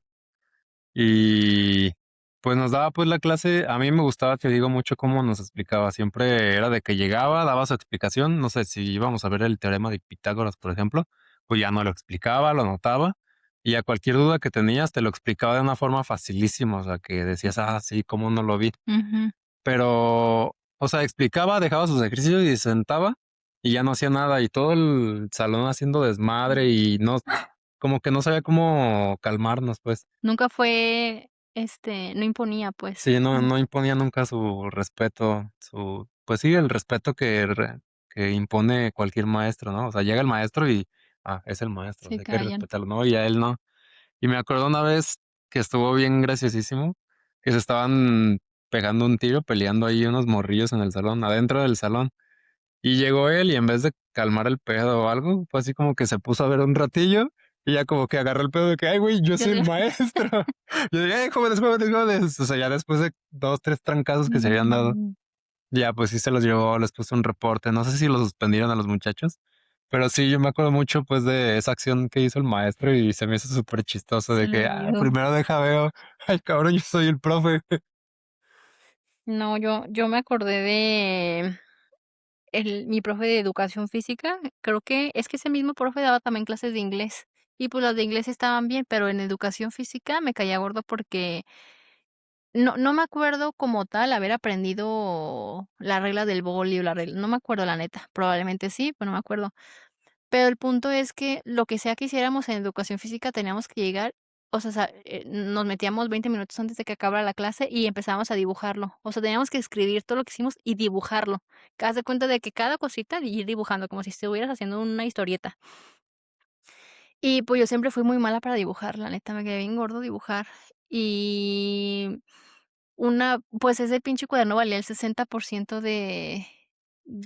Y, pues, nos daba, pues, la clase. A mí me gustaba, te digo, mucho cómo nos explicaba. Siempre era de que llegaba, daba su explicación. No sé, si íbamos a ver el teorema de Pitágoras, por ejemplo, pues, ya no lo explicaba, lo anotaba, y a cualquier duda que tenías, te lo explicaba de una forma facilísima, o sea, que decías: "Ah, sí, cómo no lo vi". Ujú. Pero, o sea, explicaba, dejaba sus ejercicios y se sentaba, y ya no hacía nada, y todo el salón haciendo desmadre, y no como que no sabía cómo calmarnos, pues. Nunca fue, no imponía, pues. Sí, Mm, no imponía nunca su respeto, pues sí, el respeto que impone cualquier maestro, ¿no? O sea, llega el maestro y, es el maestro, se hay que callan. respetarlo, ¿no? Y a él no. Y me acuerdo una vez que estuvo bien graciosísimo, que se estaban pegando un tiro, peleando ahí unos morrillos en el salón, adentro del salón. Y llegó él y en vez de calmar el pedo o algo, fue así como que se puso a ver un ratillo y ya como que agarró el pedo de que, ay, güey, yo Yo soy el digo, maestro. Yo dije, jóvenes, jóvenes, jóvenes. O sea, ya después de 2, 3 trancazos que se habían dado, mm, ya pues sí se los llevó, les puso un reporte. No sé si los suspendieron a los muchachos, pero sí, yo me acuerdo mucho pues de esa acción que hizo el maestro y se me hizo súper chistoso se de le que, olvidó. primero deja veo, ay, cabrón, yo soy el profe. No, yo me acordé de mi profe de educación física, creo que es que ese mismo profe daba también clases de inglés, y pues las de inglés estaban bien, pero en educación física me caía gordo porque no me acuerdo como tal haber aprendido la regla del vóley o la regla no me acuerdo la neta, probablemente sí, pero no me acuerdo. Pero el punto es que lo que sea que hiciéramos en educación física teníamos que llegar, o sea, nos metíamos 20 minutos antes de que acabara la clase y empezábamos a dibujarlo. O sea, teníamos que escribir todo lo que hicimos y dibujarlo. Haz de cuenta de que cada cosita y ir dibujando, como si estuvieras haciendo una historieta. Y, pues, yo siempre fui muy mala para dibujar, la neta, me quedé bien gordo dibujar. Y pues, ese pinche cuaderno valía el 60%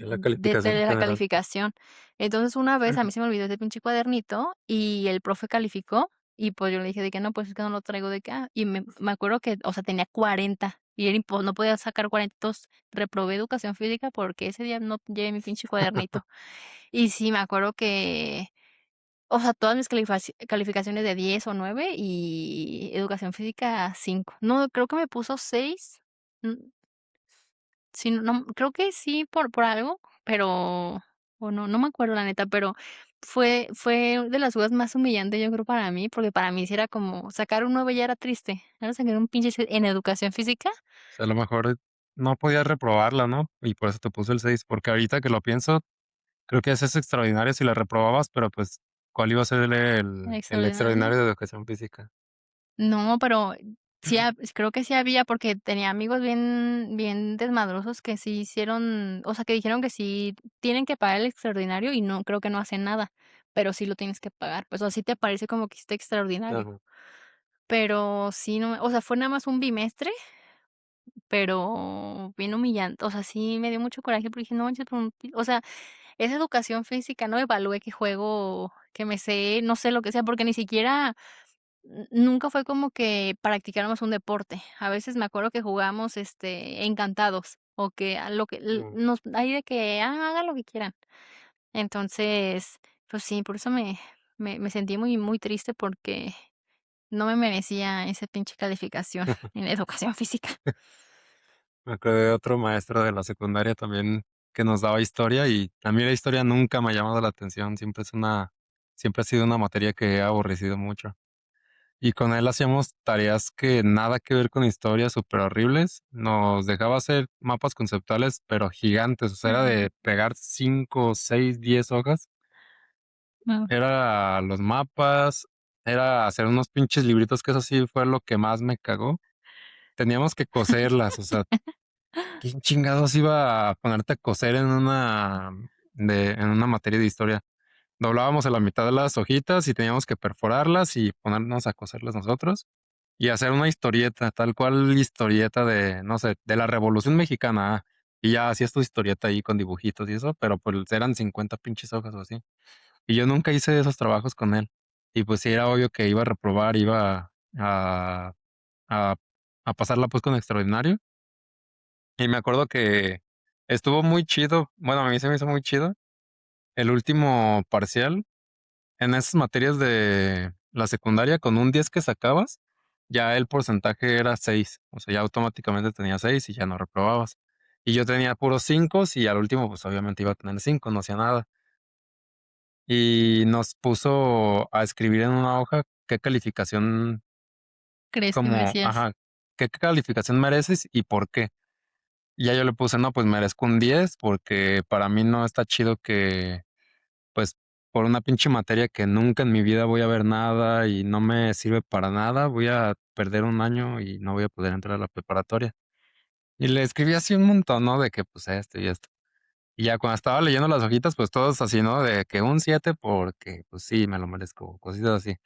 Es la calificación de la general. calificación. Entonces, una vez a mí se me olvidó ese pinche cuadernito y el profe calificó, y, pues, yo le dije de que: "No, pues, es que no lo traigo de acá", y me acuerdo que, o sea, tenía 40 y era no podía sacar 40, entonces reprobé educación física porque ese día no llevé mi pinche cuadernito. Y sí, me acuerdo que, o sea, todas mis calificaciones de 10 o 9 y educación física 5. No, creo que me puso 6. Mm, sí, no, creo que sí por algo, pero o no me acuerdo la neta, pero fue de las dudas más humillantes, yo creo, para mí, porque para mí sí era como sacar un 9 ya era triste. Ahora sacar un pinche en educación física, Sea, a lo mejor no podías reprobarla, ¿no? Y por eso te puso el 6 porque ahorita que lo pienso, creo que ese es extraordinario si la reprobabas, pero, pues, ¿cuál iba a ser el extraordinario. extraordinario de educación física? No, pero sí creo que sí había, porque tenía amigos bien desmadrosos que sí hicieron, o sea, que dijeron que sí tienen que pagar el extraordinario y no, creo que no hacen nada, pero sí lo tienes que pagar, pues, así te parece como que hiciste extraordinario. Ajá. Pero sí, no, o sea, fue nada más un bimestre, pero bien humillante, o sea, sí me dio mucho coraje porque dije: "No manches, por un o sea, es educación física, no evalúe que juego, que me sé, no sé lo que sea", porque ni siquiera nunca fue como que practicáramos un deporte. A veces me acuerdo que jugábamos, encantados, o que a lo que Mm, nos hay de que: hagan lo que quieran". Entonces, pues sí, por eso me sentí muy triste porque no me merecía esa pinche calificación en educación física. me acordé de otro maestro de la secundaria también que nos daba historia, y a mí la historia nunca me ha llamado la atención, siempre ha sido una materia que he aborrecido mucho. Y con él hacíamos tareas que nada que ver con historia, súper horribles. Nos dejaba hacer mapas conceptuales, pero gigantes, o sea, era Mm, de pegar 5, 6, 10 hojas. ah, Era los mapas, era hacer unos pinches libritos, que eso sí fue lo que más me cagó. Teníamos que coserlas, o sea, ¿quién chingados iba a ponerte a coser en una materia de historia? Doblábamos a la mitad de las hojitas y teníamos que perforarlas y ponernos a coserlas nosotros. y hacer una historieta, tal cual historieta de, no sé, de la Revolución Mexicana, y ya hacías tu historieta ahí con dibujitos y eso, pero, pues, eran 50 pinches hojas o así. Y yo nunca hice esos trabajos con él. Y, pues, sí era obvio que iba a reprobar, iba a a pasarla, pues, con extraordinario. Y me acuerdo que estuvo muy chido, bueno, a mí se me hizo muy chido el último parcial en esas materias de la secundaria, con un 10 que sacabas, ya el porcentaje era 6, o sea, ya automáticamente tenía 6 y ya no reprobabas. Y yo tenía puros 5 y al último, pues, obviamente iba a tener 5, no hacía nada. Y nos puso a escribir en una hoja qué calificación ¿Crees que como merecías? ajá, qué calificación mereces y por qué. Y ya yo le puse: "No, pues merezco un 10 porque para mí no está chido que, pues, por una pinche materia que nunca en mi vida voy a ver nada y no me sirve para nada, voy a perder un año y no voy a poder entrar a la preparatoria". Y le escribí así un montón, ¿no? De que, pues, esto y esto. Y ya cuando estaba leyendo las hojitas, pues, todos así, ¿no? De que un 7 porque, pues, sí, me lo merezco, cositas así.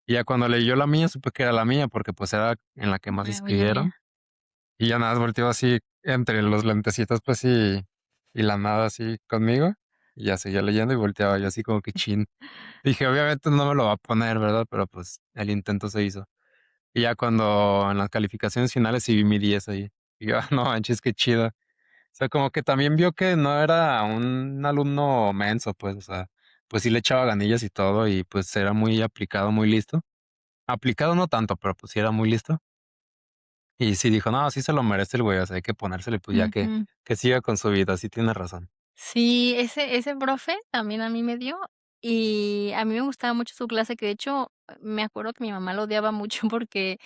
Y ya cuando leyó la mía, supe que era la mía porque, pues, era en la que más Oye, escribieron. mira. Y ya nada más volteó así entre los lentecitos, pues, y la nada así conmigo, y ya seguía leyendo y volteaba yo así como que chin. Dije: "Obviamente no me lo va a poner, ¿verdad?". Pero, pues, el intento se hizo. Y ya cuando en las calificaciones finales sí vi mi 10 ahí. Y yo: "Ah, no manches, qué chido". O sea, como que también vio que no era un alumno menso, pues, o sea, pues sí le echaba ganillas y todo, y pues era muy aplicado, muy listo. Aplicado no tanto, pero pues sí era muy listo. Y sí dijo: "No, sí se lo merece el güey, o sea, hay que ponérsele, pues, ya Ujú. que siga con su vida". Sí tiene razón. Sí, ese profe también a mí me dio, y a mí me gustaba mucho su clase, que de hecho, me acuerdo que mi mamá lo odiaba mucho porque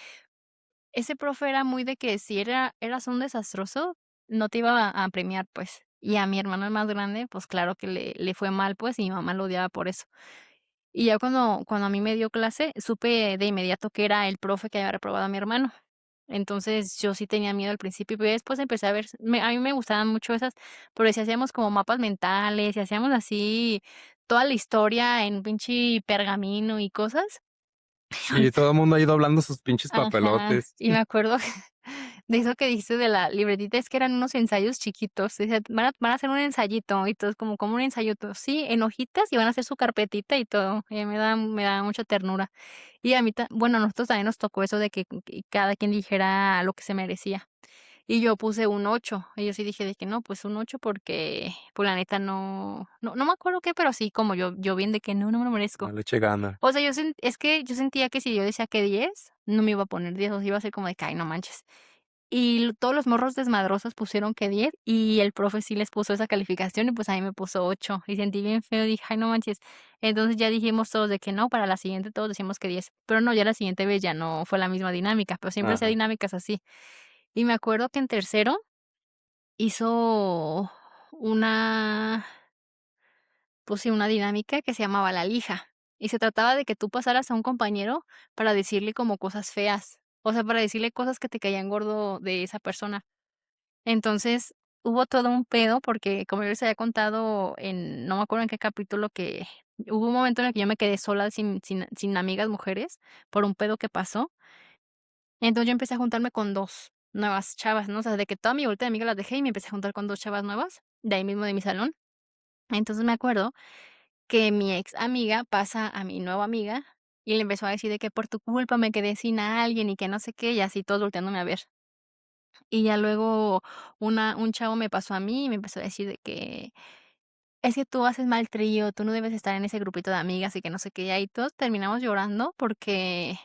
ese profe era muy de que si eras un desastroso, no te iba a premiar, pues. Y a mi hermano, el más grande, pues claro que le fue mal, pues, y mi mamá lo odiaba por eso. Y ya cuando a mí me dio clase, supe de inmediato que era el profe que había reprobado a mi hermano. Entonces, yo sí tenía miedo al principio, pero ya después empecé a ver a mí me gustaban mucho esas, pero si hacíamos como mapas mentales, y hacíamos así toda la historia en un pinche pergamino y cosas. Sí, todo el mundo ahí doblando sus pinches Ajá, papelotes. y me acuerdo de eso que dijiste de la libretita, es que eran unos ensayos chiquitos, decía: "Van a hacer un ensayito", y todos como, un ensayito? Sí, en hojitas, y van a hacer su carpetita y todo, y me da mucha ternura. Y a mí bueno, a nosotros también nos tocó eso de que cada quien dijera lo que se merecía. Y yo puse un 8 y yo sí dije de que no, pues un 8 porque, pues, la neta no me acuerdo qué, pero sí, como yo bien de que no, no me lo No merezco. le eche ganas. O sea, es que yo sentía que si yo decía que 10 no me iba a poner 10, o sea, iba a ser como de que: "Ay, no manches". Y todos los morros desmadrosos pusieron que 10 y el profe sí les puso esa calificación y, pues, a mí me puso 8 y sentí bien feo, dije: "Ay, no manches". Entonces ya dijimos todos de que no, para la siguiente todos decimos que 10, pero no, ya la siguiente vez ya no fue la misma dinámica, pero siempre hacía Ajá. dinámicas así. Y me acuerdo que en tercero hizo una, pues sí, una dinámica que se llamaba la lija, y se trataba de que tú pasaras a un compañero para decirle como cosas feas, o sea, para decirle cosas que te caían gordo de esa persona. Entonces, hubo todo un pedo porque, como yo les había contado no me acuerdo en qué capítulo, que hubo un momento en el que yo me quedé sola sin amigas mujeres por un pedo que pasó. Entonces, yo empecé a juntarme con 2 nuevas chavas, ¿no? O sea, de que toda mi bolita de amigas las dejé y me empecé a juntar con 2 chavas nuevas, de ahí mismo de mi salón. Entonces, me acuerdo que mi ex amiga pasa a mi nueva amiga y le empezó a decir de que: "Por tu culpa me quedé sin alguien", y que no sé qué, y así todos volteándome a ver. Y ya luego un chavo me pasó a mí y me empezó a decir de que: "Es que tú haces mal trío, tú no debes estar en ese grupito de amigas", y que no sé qué, y ahí todos terminamos llorando porque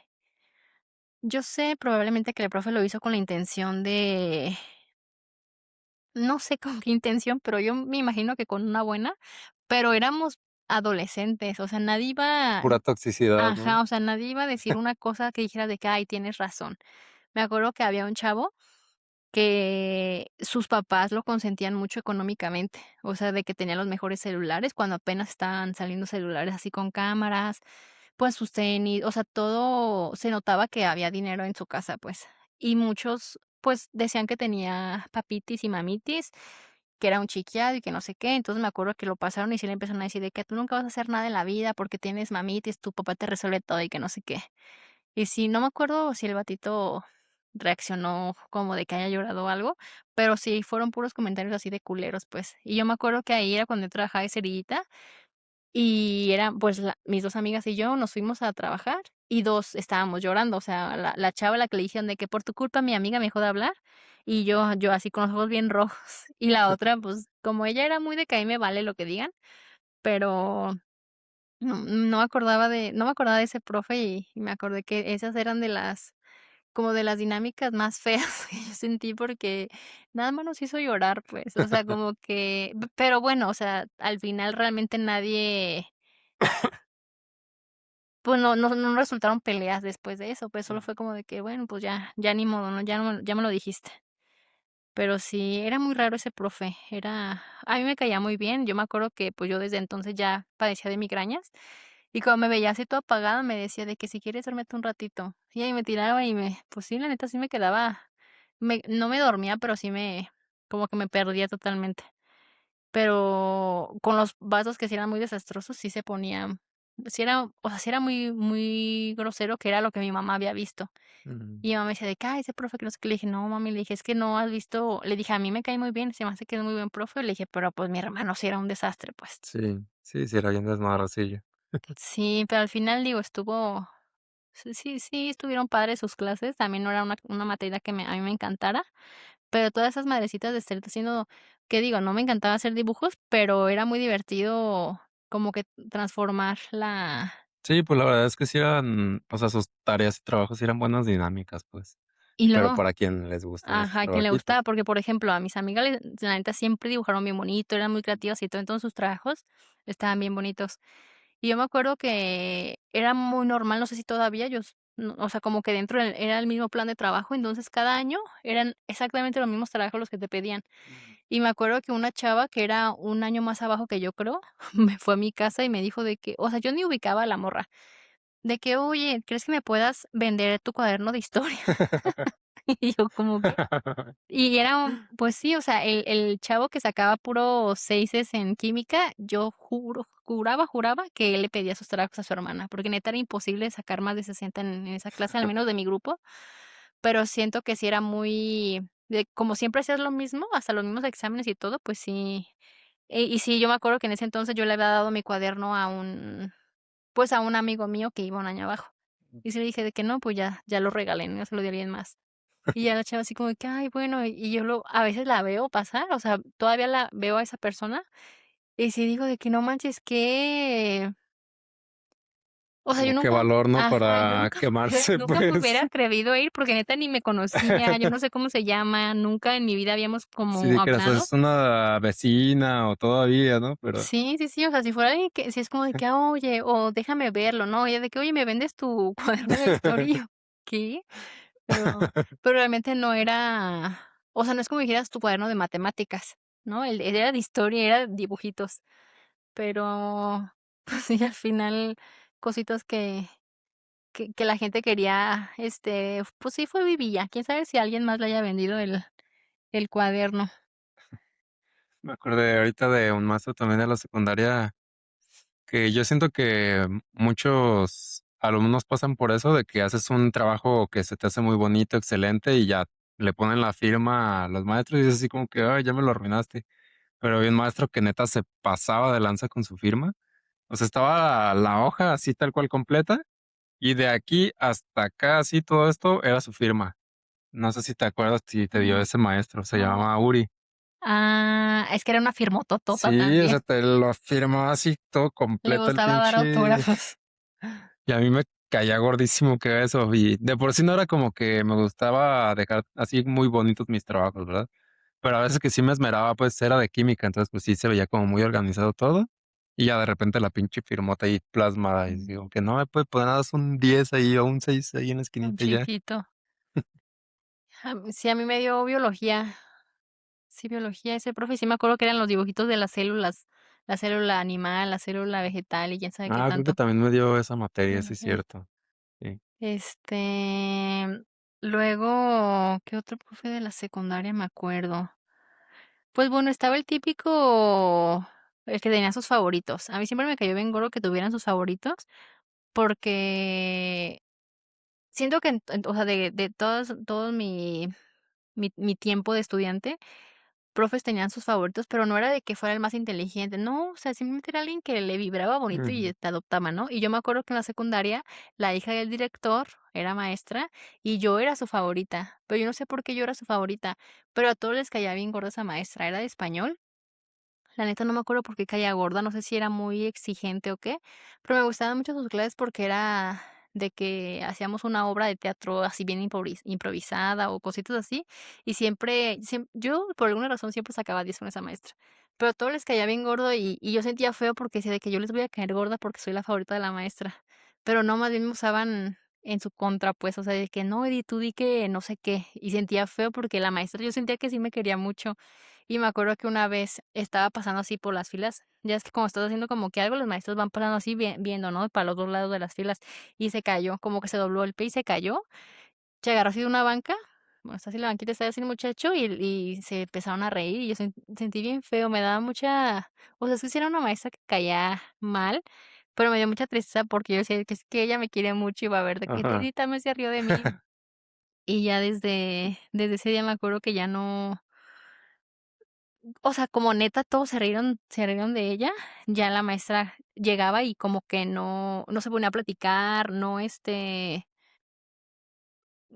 yo sé probablemente que el profe lo hizo con la intención de no sé con qué intención, pero yo me imagino que con una buena, pero éramos adolescentes, o sea, nadie iba Pura toxicidad, ¿no? ajá, o sea, nadie iba a decir una cosa que dijera de que: "Ay, tienes razón". Me acuerdo que había un chavo que sus papás lo consentían mucho económicamente, o sea, de que tenía los mejores celulares cuando apenas estaban saliendo celulares así con cámaras, pues sus tenis, o sea, todo se notaba que había dinero en su casa, pues. Y muchos, pues, decían que tenía papitis y mamitis, que era un chiqueado y que no sé qué. Entonces me acuerdo que lo pasaron y sí le empezaron a decir de que tú nunca vas a hacer nada en la vida porque tienes mamitis, tu papá te resuelve todo y que no sé qué. Y sí, no me acuerdo si el batito reaccionó como de que haya llorado o algo, pero sí fueron puros comentarios así de culeros, pues. Y yo me acuerdo que ahí era cuando yo trabajaba de cerillita y eran, pues, mis 2 amigas y yo nos fuimos a trabajar y 2 estábamos llorando, o sea, la chava a la que le dijeron de que: "Por tu culpa mi amiga me dejó de hablar", y yo así con los ojos bien rojos, y la otra, pues, como ella era muy de que a mí me vale lo que digan, pero no me acordaba de ese profe y me acordé que esas eran de las como de las dinámicas más feas que yo sentí porque nada más nos hizo llorar, pues, o sea, como que pero bueno, o sea, al final realmente nadie pues no resultaron peleas después de eso, pues, solo Mm. fue como de que, bueno, pues ya ni modo, ¿no? Ya me lo dijiste. Pero sí, era muy raro ese profe, era a mí me caía muy bien, yo me acuerdo que, pues, yo desde entonces ya padecía de migrañas, y cuando me veía así toda apagada, me decía de que: "Si quieres, duérmete un ratito". Y ahí me tiraba y pues sí, la neta sí me quedaba no me dormía, pero sí como que me perdía totalmente. Pero con los vasos que sí eran muy desastrosos, sí era, o sea, sí era muy grosero, que era lo que mi mamá había visto. Mm. Y mi mamá me decía de que: "Ay, ese profe que no sé qué". Le dije: "No, mami", le dije: "Es que no has visto", le dije: "A mí me cae muy bien, se me hace que es muy buen profe", le dije: "Pero, pues, mi hermano sí era un desastre, pues". Sí, sí, sí, era bien desmadrocillo. Sí, pero al final, digo, sí estuvieron padres sus clases, también no era una materia que a mí me encantara, pero todas esas madrecitas de estar haciendo, ¿qué digo? No me encantaba hacer dibujos, pero era muy divertido como que transformar la Sí, pues la verdad es que sí eran, o sea, sus tareas y trabajos sí eran buenas dinámicas, pues, y pero luego para quien les gustan esos ajá, a quien le trabajitos. gustaba, porque, por ejemplo, a mis amigas la neta siempre dibujaron bien bonito, eran muy creativas y todo, entonces sus trabajos estaban bien bonitos. Y yo me acuerdo que era muy normal, no sé si todavía ellos, o sea, como que dentro era el mismo plan de trabajo, entonces cada año eran exactamente los mismos trabajos los que te pedían. Mm. Y me acuerdo que una chava que era un año más abajo que yo creo, me fue a mi casa y me dijo de que, o sea, yo ni ubicaba a la morra, de que: "Oye, ¿crees que me puedas vender tu cuaderno de historia?" Y yo como que y era pues sí, o sea, el chavo que sacaba puros seises en química, yo juraba que él le pedía sus trabajos a su hermana, porque neta era imposible sacar más de 60 en esa clase, al menos de mi grupo, pero siento que sí era muy de como siempre hacías lo mismo, hasta los mismos exámenes y todo, pues sí. Y sí, yo me acuerdo que en ese entonces yo le había dado mi cuaderno pues, a un amigo mío que iba un año abajo. Y sí le dije de que: "No, pues ya lo regalé, no se lo di a alguien más". Y ya la chava así como de que: "Ay, bueno", y yo a veces la veo pasar, o sea, todavía la veo a esa persona, y sí digo de que no manches, o sea, yo Como qué nunca valor, ¿no? ajá, yo Para nunca quemarse, nunca me pues. hubiera atrevido a ir porque neta ni me conocía, yo no sé cómo se llama, nunca en mi vida habíamos Si como dijeras, hablado. es una vecina o todavía, ¿no? Pero Sí, sí, sí, o sea, si fuera alguien que si es como de que: "Oye, o déjame verlo", ¿no? Ella de que: "Oye, ¿me vendes tu cuaderno de historia?" Y yo, ¿qué? Pero realmente no era, o sea, no es como dijeras tu cuaderno de matemáticas, ¿no? El era de historia, era dibujitos, pero, pues sí, al final cositas que la gente quería, pues sí fue vivilla. Quién sabe si alguien más le haya vendido el cuaderno. me acordé ahorita de un maestro también de la secundaria que yo siento que muchos alumnos pasan por eso, de que haces un trabajo que se te hace muy bonito, excelente, y ya le ponen la firma a los maestros y es así como que: "Ay, ya me lo arruinaste". Pero había un maestro que neta se pasaba de lanza con su firma. O sea, estaba la hoja así tal cual completa, y de aquí hasta acá, así todo esto era su firma. No sé si te acuerdas si te dio Mm, ese maestro, se oh, llamaba Uri. es que era una firmototota Sí, o también. sea, te lo firmaba así todo Le completo el gustaba dar pinche. autógrafos. Y a mí me caía gordísimo que haga eso, y de por sí no era como que me gustaba dejar así muy bonitos mis trabajos, ¿verdad? Pero a veces que sí me esmeraba, pues, era de química, entonces, pues, sí se veía como muy organizado todo, y ya de repente la pinche firmota ahí plasmada, y Mm, digo: "Que no me puede poner nada más un 10 ahí, o un 6 ahí en la tan esquinita y ya". chiquito. Sí, a mí me dio biología. Sí, biología, ese profe, sí me acuerdo que eran los dibujitos de las células, la célula animal, la célula vegetal y quién sabe qué Ah, creo que tanto. también me dio esa materia, sí es Biología. cierto. Sí. Este, luego, ¿qué otro profe de la secundaria me acuerdo? Pues bueno, estaba el típico, el que tenía sus favoritos. A mí siempre me cayó bien gordo que tuvieran sus favoritos, porque siento que o sea, de todo mi tiempo de estudiante, profes tenían sus favoritos, pero no era de que fuera el más inteligente, no, o sea, simplemente era alguien que le vibraba bonito Ujú, y te adoptaba, ¿no? Y yo me acuerdo que en la secundaria, la hija del director era maestra y yo era su favorita, pero yo no sé por qué yo era su favorita, pero a todos les caía bien gorda esa maestra, era de español. La neta no me acuerdo por qué caía gorda, no sé si era muy exigente o qué, pero me gustaban mucho sus clases porque era de que hacíamos una obra de teatro así bien improvisada o cositas así, y yo por alguna razón siempre sacaba 10 con esa maestra, pero a todos les caía bien gordo y yo sentía feo porque decía de que yo les voy a caer gorda porque soy la favorita de la maestra, pero no, más bien me usaban en su contra, pues, o sea, de que no, Edith, tú di que no sé qué, y sentía feo porque la maestra yo sentía que sí me quería mucho. Y me acuerdo que una vez estaba pasando así por las filas, ya es que como estás haciendo como que algo, los maestros van pasando así viendo, ¿no? Para los 2 lados de las filas, y se cayó, como que se dobló el pie y se cayó, se agarró así de una banca, bueno, está así la banquita, está así el muchacho, y se empezaron a reír, y yo sentí bien feo, me daba mucha, o sea, es que sí era una maestra que caía mal, pero me dio mucha tristeza porque yo decía que es que ella me quiere mucho y va a ver de que ajá. Titi también se rió de mí. Y ya desde ese día me acuerdo que ya no. O sea, como neta todos se rieron de ella, ya la maestra llegaba y como que no se ponía a platicar, no,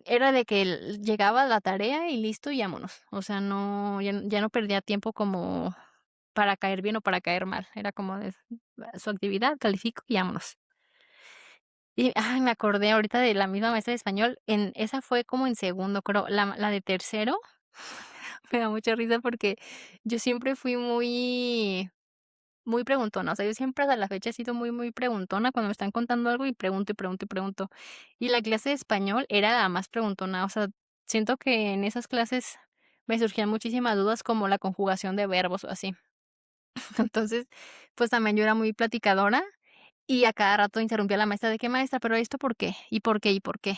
era de que llegaba la tarea y listo y vámonos. O sea, ya no perdía tiempo como para caer bien o para caer mal. Era como de su actividad, califico y vámonos. Y, ay, me acordé ahorita de la misma maestra de español, esa fue como en segundo, creo, la de tercero, me da mucha risa porque yo siempre fui muy preguntona, o sea, yo siempre hasta la fecha he sido muy, muy preguntona cuando me están contando algo y pregunto, y pregunto, y pregunto. Y la clase de español era la más preguntona, o sea, siento que en esas clases me surgían muchísimas dudas como la conjugación de verbos o así. Entonces, pues también yo era muy platicadora y a cada rato interrumpía a la maestra de que: "Maestra, pero esto, ¿por qué? ¿Y por qué? ¿Y por qué?".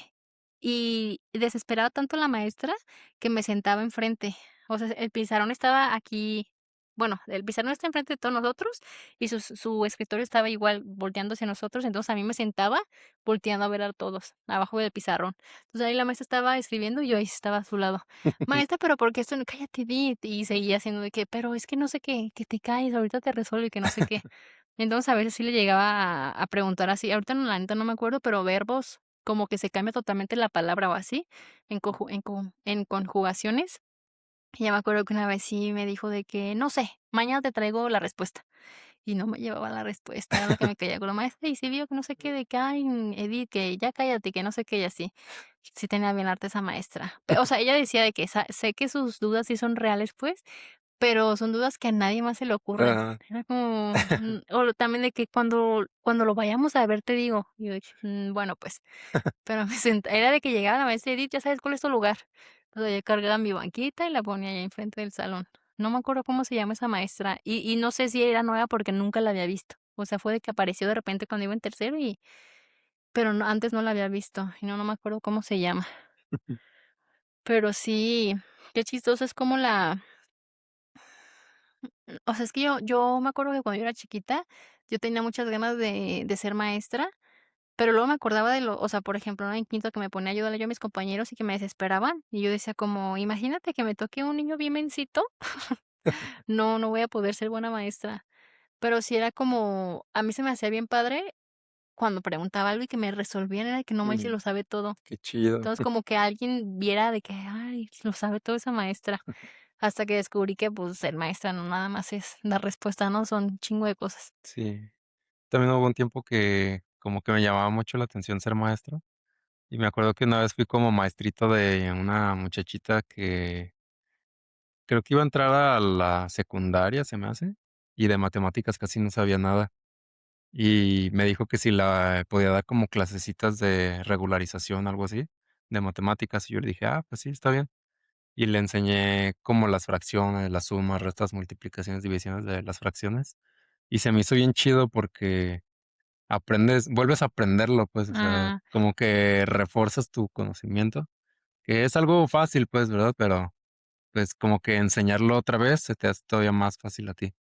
Y desesperaba tanto la maestra que me sentaba enfrente. O sea, el pizarrón estaba aquí, bueno, el pizarrón está enfrente de todos nosotros y su escritorio estaba igual volteando hacia nosotros, entonces a mí me sentaba volteando a ver a todos, abajo del pizarrón. Entonces ahí la maestra estaba escribiendo y yo ahí estaba a su lado. "Maestra, pero ¿por qué esto no? Cállate, Edith", y seguía haciendo de que: "Pero es que no sé qué, que te caes, ahorita te resuelvo", y que no sé qué. Entonces, a veces sí le llegaba a preguntar así, ahorita no, la neta no me acuerdo, pero verbos, como que se cambia totalmente la palabra o así, en conjugaciones. Y ya me acuerdo que una vez sí me dijo de que: "No sé, mañana te traigo la respuesta". Y no me llevaba la respuesta, era lo que me caía con la maestra, y sí vio que no sé qué, de que: "Ay, Edith, que ya cállate, que no sé qué", y así. Sí tenía bien harta esa maestra. O sea, ella decía de que sé que sus dudas sí son reales, pues, pero son dudas que a nadie más se le ocurren. Ajá. Era como, o también de que cuando lo vayamos a ver te digo. Y yo de que, bueno, pues, pero me senta era de que llegaba la maestra: "Edith, ¿ya sabes cuál es tu lugar?". Entonces, yo cargaba mi banquita y la ponía ahí enfrente del salón. No me acuerdo cómo se llama esa maestra, y no sé si era nueva porque nunca la había visto. O sea, fue de que apareció de repente cuando iba en tercero pero no, antes no la había visto, y no me acuerdo cómo se llama. Pero sí, qué chistoso es como o sea, es que yo me acuerdo que cuando yo era chiquita, yo tenía muchas ganas de ser maestra, pero luego me acordaba o sea, por ejemplo, ¿no? En quinto que me ponía a ayudarle yo a mis compañeros y que me desesperaban, y yo decía como: "Imagínate que me toque un niño bien mencito, no voy a poder ser buena maestra". Pero sí era como a mí se me hacía bien padre cuando preguntaba algo y que me resolvían, era de que no manches, Mm, lo sabe todo. qué chido. Entonces, como que alguien viera de que: "Ay, lo sabe todo esa maestra". Hasta que descubrí que, pues, ser maestra no nada más es dar respuesta, ¿no? Son un chingo de cosas. Sí. También hubo un tiempo que como que me llamaba mucho la atención ser maestro, y me acuerdo que una vez fui como maestrito de una muchachita que creo que iba a entrar a la secundaria, se me hace, y de matemáticas casi no sabía nada. Y me dijo que si la podía dar como clasecitas de regularización, algo así, de matemáticas, y yo le dije: "Ah, pues sí, está bien". Y le enseñé como las fracciones, las sumas, restas, multiplicaciones, divisiones de las fracciones, y se me hizo bien chido porque vuelves a aprenderlo, pues, o sea, Ah, como que refuerzas tu conocimiento, que es algo fácil, pues, ¿verdad? Pero, pues, como que enseñarlo otra vez se te hace todavía más fácil a ti.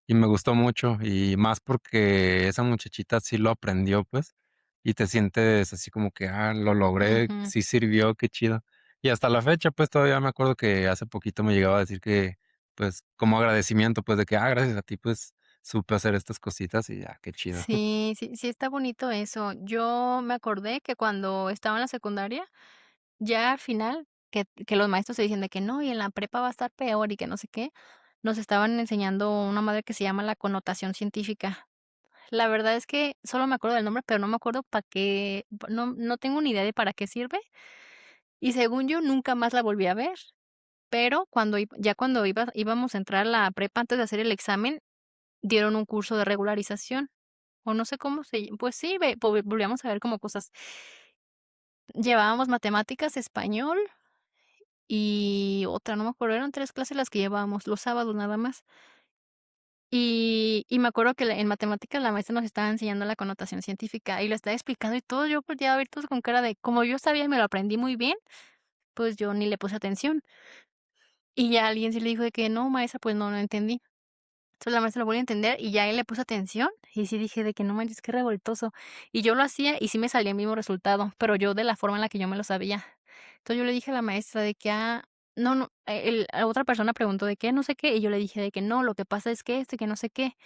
Y me gustó mucho, y más porque esa muchachita sí lo aprendió, pues. y te sientes así como que, lo logré, Ujú. sí sirvió, qué chido. Y hasta la fecha, pues, todavía me acuerdo que hace poquito me llegaba a decir que, pues, como agradecimiento, pues, de que, gracias a ti, pues, supe hacer estas cositas y ya, qué chido. Sí, sí, sí está bonito eso. Yo me acordé que cuando estaba en la secundaria, ya al final, que los maestros se dicen de que no, y en la prepa va a estar peor y que no sé qué, nos estaban enseñando una madre que se llama la connotación científica. La verdad es que solo me acuerdo del nombre, pero no me acuerdo para qué, no tengo ni idea de para qué sirve, y según yo nunca más la volví a ver, pero cuando íbamos a entrar a la prepa antes de hacer el examen, dieron un curso de regularización, o no sé cómo pues sí, volvíamos a ver como cosas. Llevábamos matemáticas, español y otra, no me acuerdo, eran 3 clases las que llevábamos, los sábados nada más. Y me acuerdo que en matemáticas la maestra nos estaba enseñando la connotación científica y lo estaba explicando y todo, yo volteaba a ver todos con cara de como yo sabía y me lo aprendí muy bien, pues yo ni le puse atención. Y ya alguien sí le dijo de que: "No, maestra, pues no entendí". Entonces la maestra lo vuelve a entender y ya él le puso atención, y sí dije de que: "No manches, qué revoltoso". Y yo lo hacía y sí me salía el mismo resultado, pero yo de la forma en la que yo me lo sabía. Entonces yo le dije a la maestra de que: no, no", la otra persona preguntó de qué, no sé qué, y yo le dije de que: "No, lo que pasa es que esto y que no sé qué".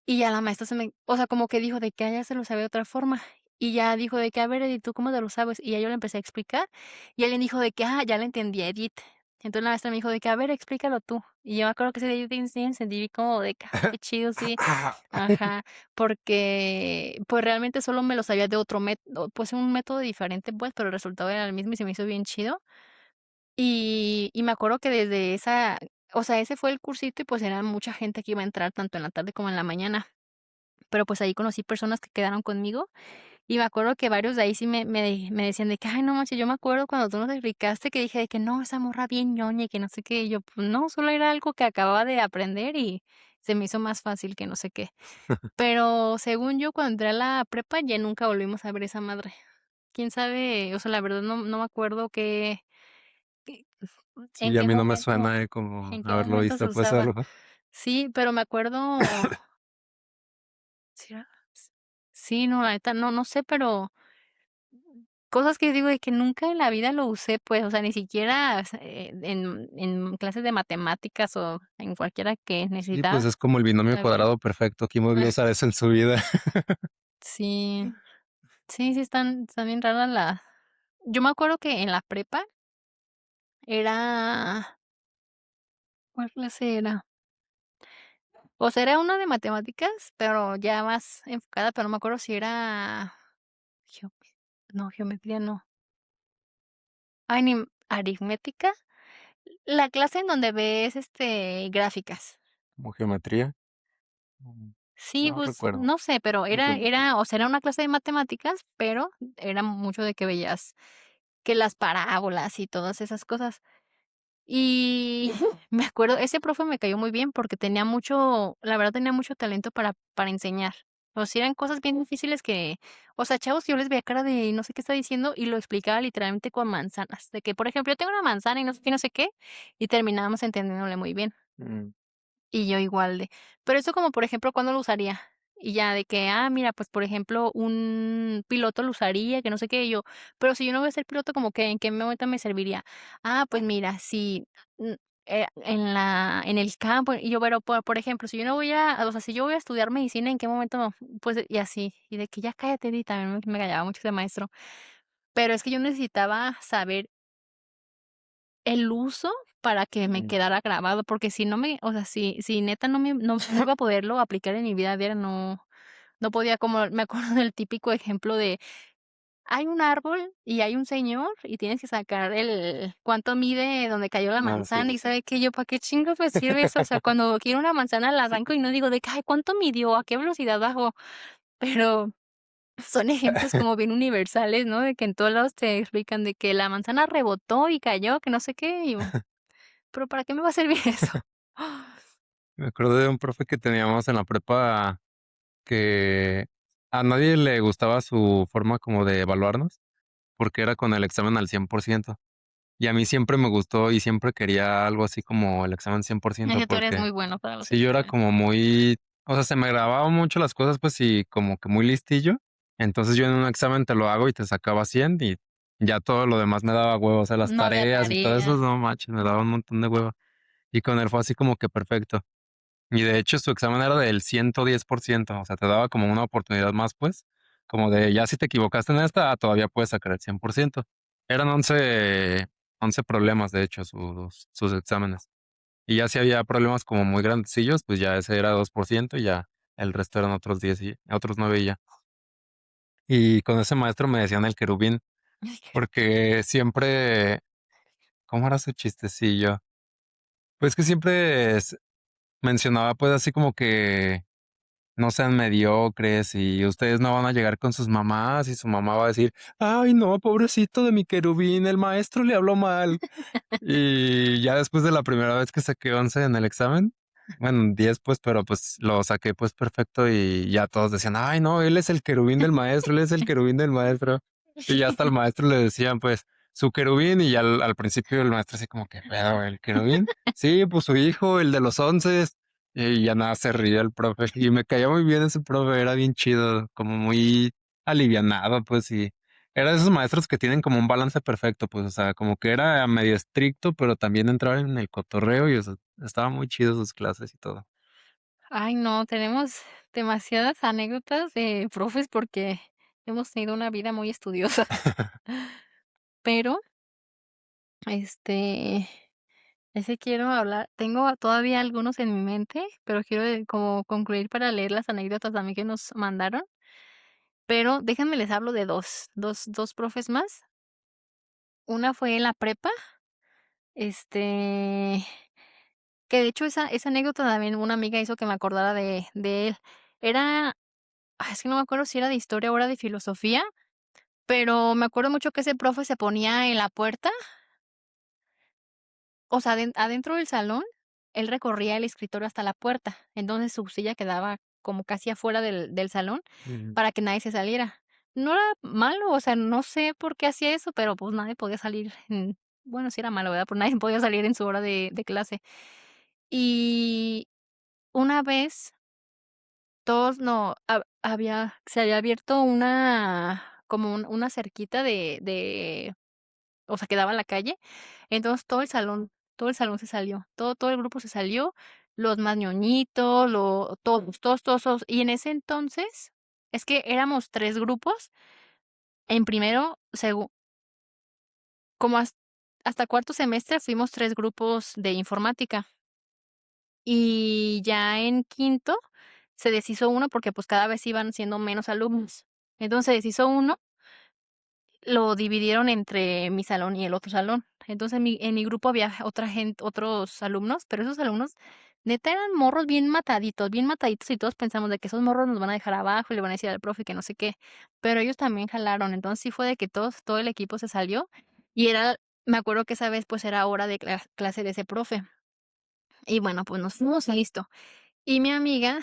Y ya la maestra o sea, como que dijo de que ya se lo sabe de otra forma. Y ya dijo de que: "A ver, Edith, ¿tú cómo te lo sabes?". Y ya yo le empecé a explicar, y alguien dijo de que: ya le entendí, Edith". Entonces la maestra me dijo de que: "A ver, explícalo tú". Y yo me acuerdo que ese día yo sí me sentí como de que: qué chido", sí. Ajá, porque, pues, realmente solo me lo sabía de otro método, pues, un método diferente, pues, pero el resultado era el mismo y se me hizo bien chido. Y me acuerdo que desde esa o sea, ese fue el cursito y, pues, era mucha gente que iba a entrar tanto en la tarde como en la mañana. Pero, pues, ahí conocí personas que quedaron conmigo, y me acuerdo que varios de ahí sí me decían de que: "Ay, no manches, yo me acuerdo cuando tú nos explicaste que dije de que no, esa morra bien ñoña y que no sé qué", y yo: "Pues no, solo era algo que acababa de aprender y se me hizo más fácil que no sé qué". Pero según yo, cuando entré a la prepa, ya nunca volvimos a ver esa madre. Quién sabe, o sea, la verdad no me acuerdo qué Sí, a mí no me suena, como en qué haberlo momento visto, se pues, usaba. algo. Sí, pero me acuerdo ¿sí era? Sí, no, la neta no sé, pero cosas que digo de que nunca en la vida lo usé, pues, o sea, ni siquiera, en clases de matemáticas o en cualquiera que Sí, pues, necesitaba, es como el binomio la verdad. cuadrado perfecto, ¿quién volvió a Ah, usar eso en su vida? sí, sí, están bien raras yo me acuerdo que en la prepa era ¿cuál clase era? O sea, era una de matemáticas, pero ya más enfocada, pero no me acuerdo si era geo no, geometría no. Ay, ni aritmética. La clase en donde ves, gráficas. ¿Como geometría? Sí, No pues, recuerdo. no sé, pero o sea, era una clase de matemáticas, pero era mucho de que veías que las parábolas y todas esas cosas. Y me acuerdo, ese profe me cayó muy bien porque tenía mucho, la verdad, tenía mucho talento para enseñar. O sea, eran cosas bien difíciles que, o sea, chavos, yo les veía cara de no sé qué está diciendo y lo explicaba literalmente con manzanas. De que, por ejemplo, yo tengo una manzana y no sé qué, y terminábamos entendiéndole muy bien. Mm, Y yo igual pero eso como, por ejemplo, ¿cuándo lo usaría? Y ya de que, mira, pues, por ejemplo, un piloto lo usaría, que no sé qué, y yo, pero si yo no voy a ser piloto, como que, ¿en qué momento me serviría? Pues mira, si, mm, en el campo, y yo, pero, por ejemplo, si yo no voy o sea, si yo voy a estudiar medicina, ¿en qué momento? Pues, y así, y de que ya cállate, Di, también me callaba mucho ese maestro. Pero es que yo necesitaba saber el uso para que me mm. quedara grabado, porque si no o sea, si neta no iba a poderlo aplicar en mi vida diaria, no podía, como me acuerdo del típico ejemplo de, hay un árbol y hay un señor y tienes que sacar el cuánto mide donde cayó la Ah, sí, manzana, sí, y sí. sabe qué, yo, ¿para qué chingados me sirve eso? O sea, cuando quiero una manzana la arranco y no digo de que: "Ay, ¿cuánto midió? ¿A qué velocidad bajó?". Pero son ejemplos como bien universales, ¿no? De que en todos lados te explican de que la manzana rebotó y cayó, que no sé qué, y pero, ¿para qué me va a servir eso? Me acuerdo de un profe que teníamos en la prepa que a nadie le gustaba su forma como de evaluarnos, porque era con el examen al 100%. Y a mí siempre me gustó y siempre quería algo así como el examen cien por Es ciento que tú eres porque muy bueno para los sí, yo era exámenes. como muy, o sea, se me grababan mucho las cosas, pues, y como que muy listillo. Entonces, yo en un examen te lo hago y te sacaba 100 y ya todo lo demás me daba hueva, o sea, las No había tareas y todo eso, tarea. no manches, me daba un montón de hueva. Y con él fue así como que perfecto. Y de hecho, su examen era del 110%, o sea, te daba como una oportunidad más, pues, como de ya si te equivocaste en esta, todavía puedes sacar el 100%. Eran 11 problemas, de hecho, sus exámenes. Y ya si había problemas como muy grandecillos, pues ya ese era 2% y ya el resto eran otros 10 y otros 9 y ya. Y con ese maestro me decían el querubín, porque siempre, ¿cómo era su chistecillo? Pues que siempre mencionaba, pues así como que no sean mediocres y ustedes no van a llegar con sus mamás y su mamá va a decir, ay, no, pobrecito de mi querubín, el maestro le habló mal. Y ya después de la primera vez que saqué 11 en el examen, bueno, 10 pues, pero pues lo saqué pues perfecto y ya todos decían, ay, no, él es el querubín del maestro, él es el querubín del maestro. Y ya hasta al maestro le decían pues su querubín y ya al principio el maestro así como que, pero el querubín, sí, pues su hijo, el de los 11. Y ya nada, se ría el profe y me caía muy bien ese profe, era bien chido, como muy alivianado, pues, y era de esos maestros que tienen como un balance perfecto, pues, o sea, como que era medio estricto, pero también entraba en el cotorreo y, o sea, estaba muy chido sus clases y todo. Ay, no, tenemos demasiadas anécdotas de profes porque hemos tenido una vida muy estudiosa. Pero, este, ese quiero hablar tengo todavía algunos en mi mente, pero quiero, como concluir para leer las anécdotas también que nos mandaron, pero déjenme les hablo de dos profes más. Una fue en la prepa, este, que de hecho esa anécdota también una amiga hizo que me acordara de él. Era, es que no me acuerdo si era de historia o era de filosofía, pero me acuerdo mucho que ese profe se ponía en la puerta, o sea, adentro del salón, él recorría el escritorio hasta la puerta, entonces su silla quedaba como casi afuera del salón Ujú. para que nadie se saliera. No era malo, o sea, no sé por qué hacía eso, pero, pues, nadie podía salir bueno, sí era malo, ¿verdad? Pero nadie podía salir en su hora de clase. Y una vez todos no se había abierto una como una cerquita de o sea, que daba a la calle. Entonces, todo el salón se salió, todo el grupo se salió, los más ñoñitos, todos. Y en ese entonces, es que éramos 3 grupos, en primero, como hasta cuarto semestre fuimos 3 grupos de informática, y ya en quinto se deshizo uno porque, pues, cada vez iban siendo menos alumnos. Entonces, se deshizo uno. Lo dividieron entre mi salón y el otro salón. Entonces, en mi grupo había otra gente, otros alumnos, pero esos alumnos, neta, eran morros bien mataditos, y todos pensamos de que esos morros nos van a dejar abajo, y le van a decir al profe que no sé qué, pero ellos también jalaron. Entonces, sí fue de que todo el equipo se salió, y me acuerdo que esa vez, pues, era hora de clase de ese profe. Y bueno, pues, nos fuimos y listo. Y mi amiga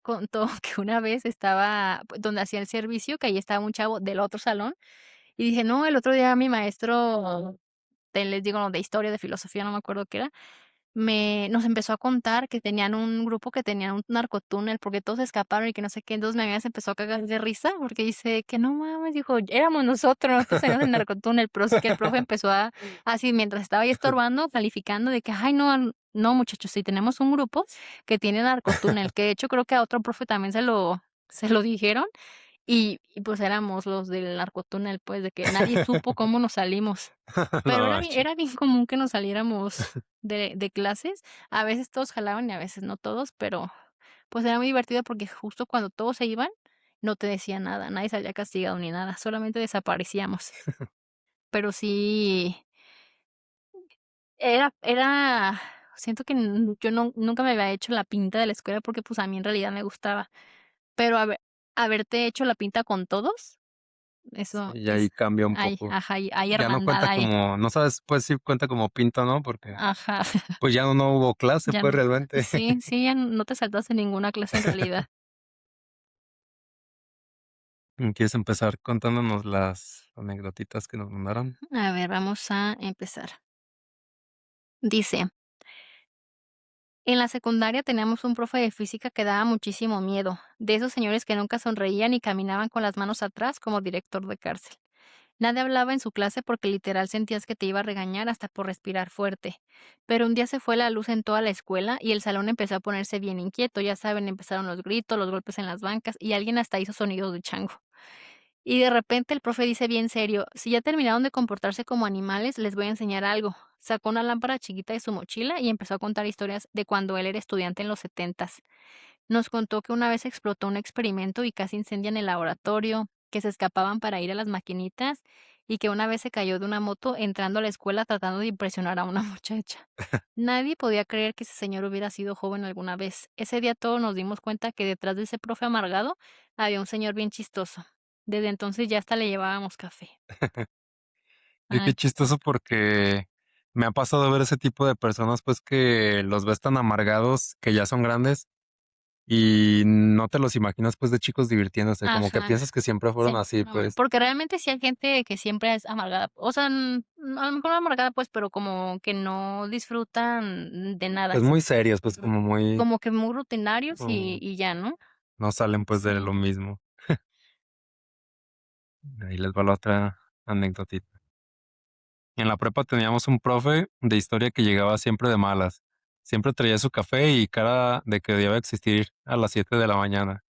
contó que una vez estaba, pues, donde hacía el servicio, que ahí estaba un chavo del otro salón, y dije: "No, el otro día mi maestro", les digo, de historia, de filosofía, no me acuerdo qué era, nos empezó a contar que tenían un grupo que tenían un narcotúnel, porque todos escaparon y que no sé qué. Entonces, mi amiga se empezó a cagar de risa, porque dice que: "No mames", dijo: "Éramos nosotros teníamos el narcotúnel", pero sí que el profe empezó así mientras estaba ahí estorbando, calificando de que: "Ay, no, no, muchachos, sí tenemos un grupo que tiene narcotúnel", que de hecho creo que a otro profe también se lo dijeron, y pues éramos los del narcotúnel, pues, de que nadie supo cómo nos salimos. Pero No manches. era bien común que nos saliéramos de clases. A veces todos jalaban y a veces no todos, pero, pues, era muy divertido porque justo cuando todos se iban, no te decían nada, nadie salía castigado ni nada, solamente desaparecíamos. Pero sí, siento que yo nunca me había hecho la pinta de la escuela porque, pues, a mí en realidad me gustaba, pero haberte hecho la pinta con todos, eso Y ahí es cambia un hay, poco. ajá, hay Ya no hermandad cuenta ahí. como, no sabes, pues sí cuenta como pinta, ¿no? Porque Ajá. pues ya no hubo clase, Ya pues no. realmente. Sí, sí, ya no te saltaste ninguna clase en realidad. ¿Quieres empezar contándonos las anecdotitas que nos mandaron? A ver, vamos a empezar. Dice, En la secundaria teníamos un profe de física que daba muchísimo miedo, de esos señores que nunca sonreían y caminaban con las manos atrás como director de cárcel. Nadie hablaba en su clase porque literal sentías que te iba a regañar hasta por respirar fuerte. Pero un día se fue la luz en toda la escuela y el salón empezó a ponerse bien inquieto. Ya saben, empezaron los gritos, los golpes en las bancas y alguien hasta hizo sonidos de chango. Y de repente el profe dice bien serio, si ya terminaron de comportarse como animales, les voy a enseñar algo. Sacó una lámpara chiquita de su mochila y empezó a contar historias de cuando él era estudiante en los setentas. Nos contó que una vez explotó un experimento y casi incendian el laboratorio, que se escapaban para ir a las maquinitas y que una vez se cayó de una moto entrando a la escuela tratando de impresionar a una muchacha. Nadie podía creer que ese señor hubiera sido joven alguna vez. Ese día todos nos dimos cuenta que detrás de ese profe amargado había un señor bien chistoso. Desde entonces ya hasta le llevábamos café. Y qué Ay, chistoso porque me ha pasado ver ese tipo de personas, pues, que los ves tan amargados, que ya son grandes, y no te los imaginas, pues, de chicos divirtiéndose, como que ajá. piensas que siempre fueron Siempre así, fueron amargados. pues, Porque realmente sí hay gente que siempre es amargada. O sea, a lo mejor no amargada, pues, pero como que no disfrutan de nada. pues, muy serios, pues, como muy, Como que muy rutinarios mm, y ya, ¿no? no salen, pues, de Sí. lo mismo. Ahí les va la otra anécdotita. En la prepa teníamos un profe de historia que llegaba siempre de malas. Siempre traía su café y cara de que odiaba existir a las 7 de la mañana.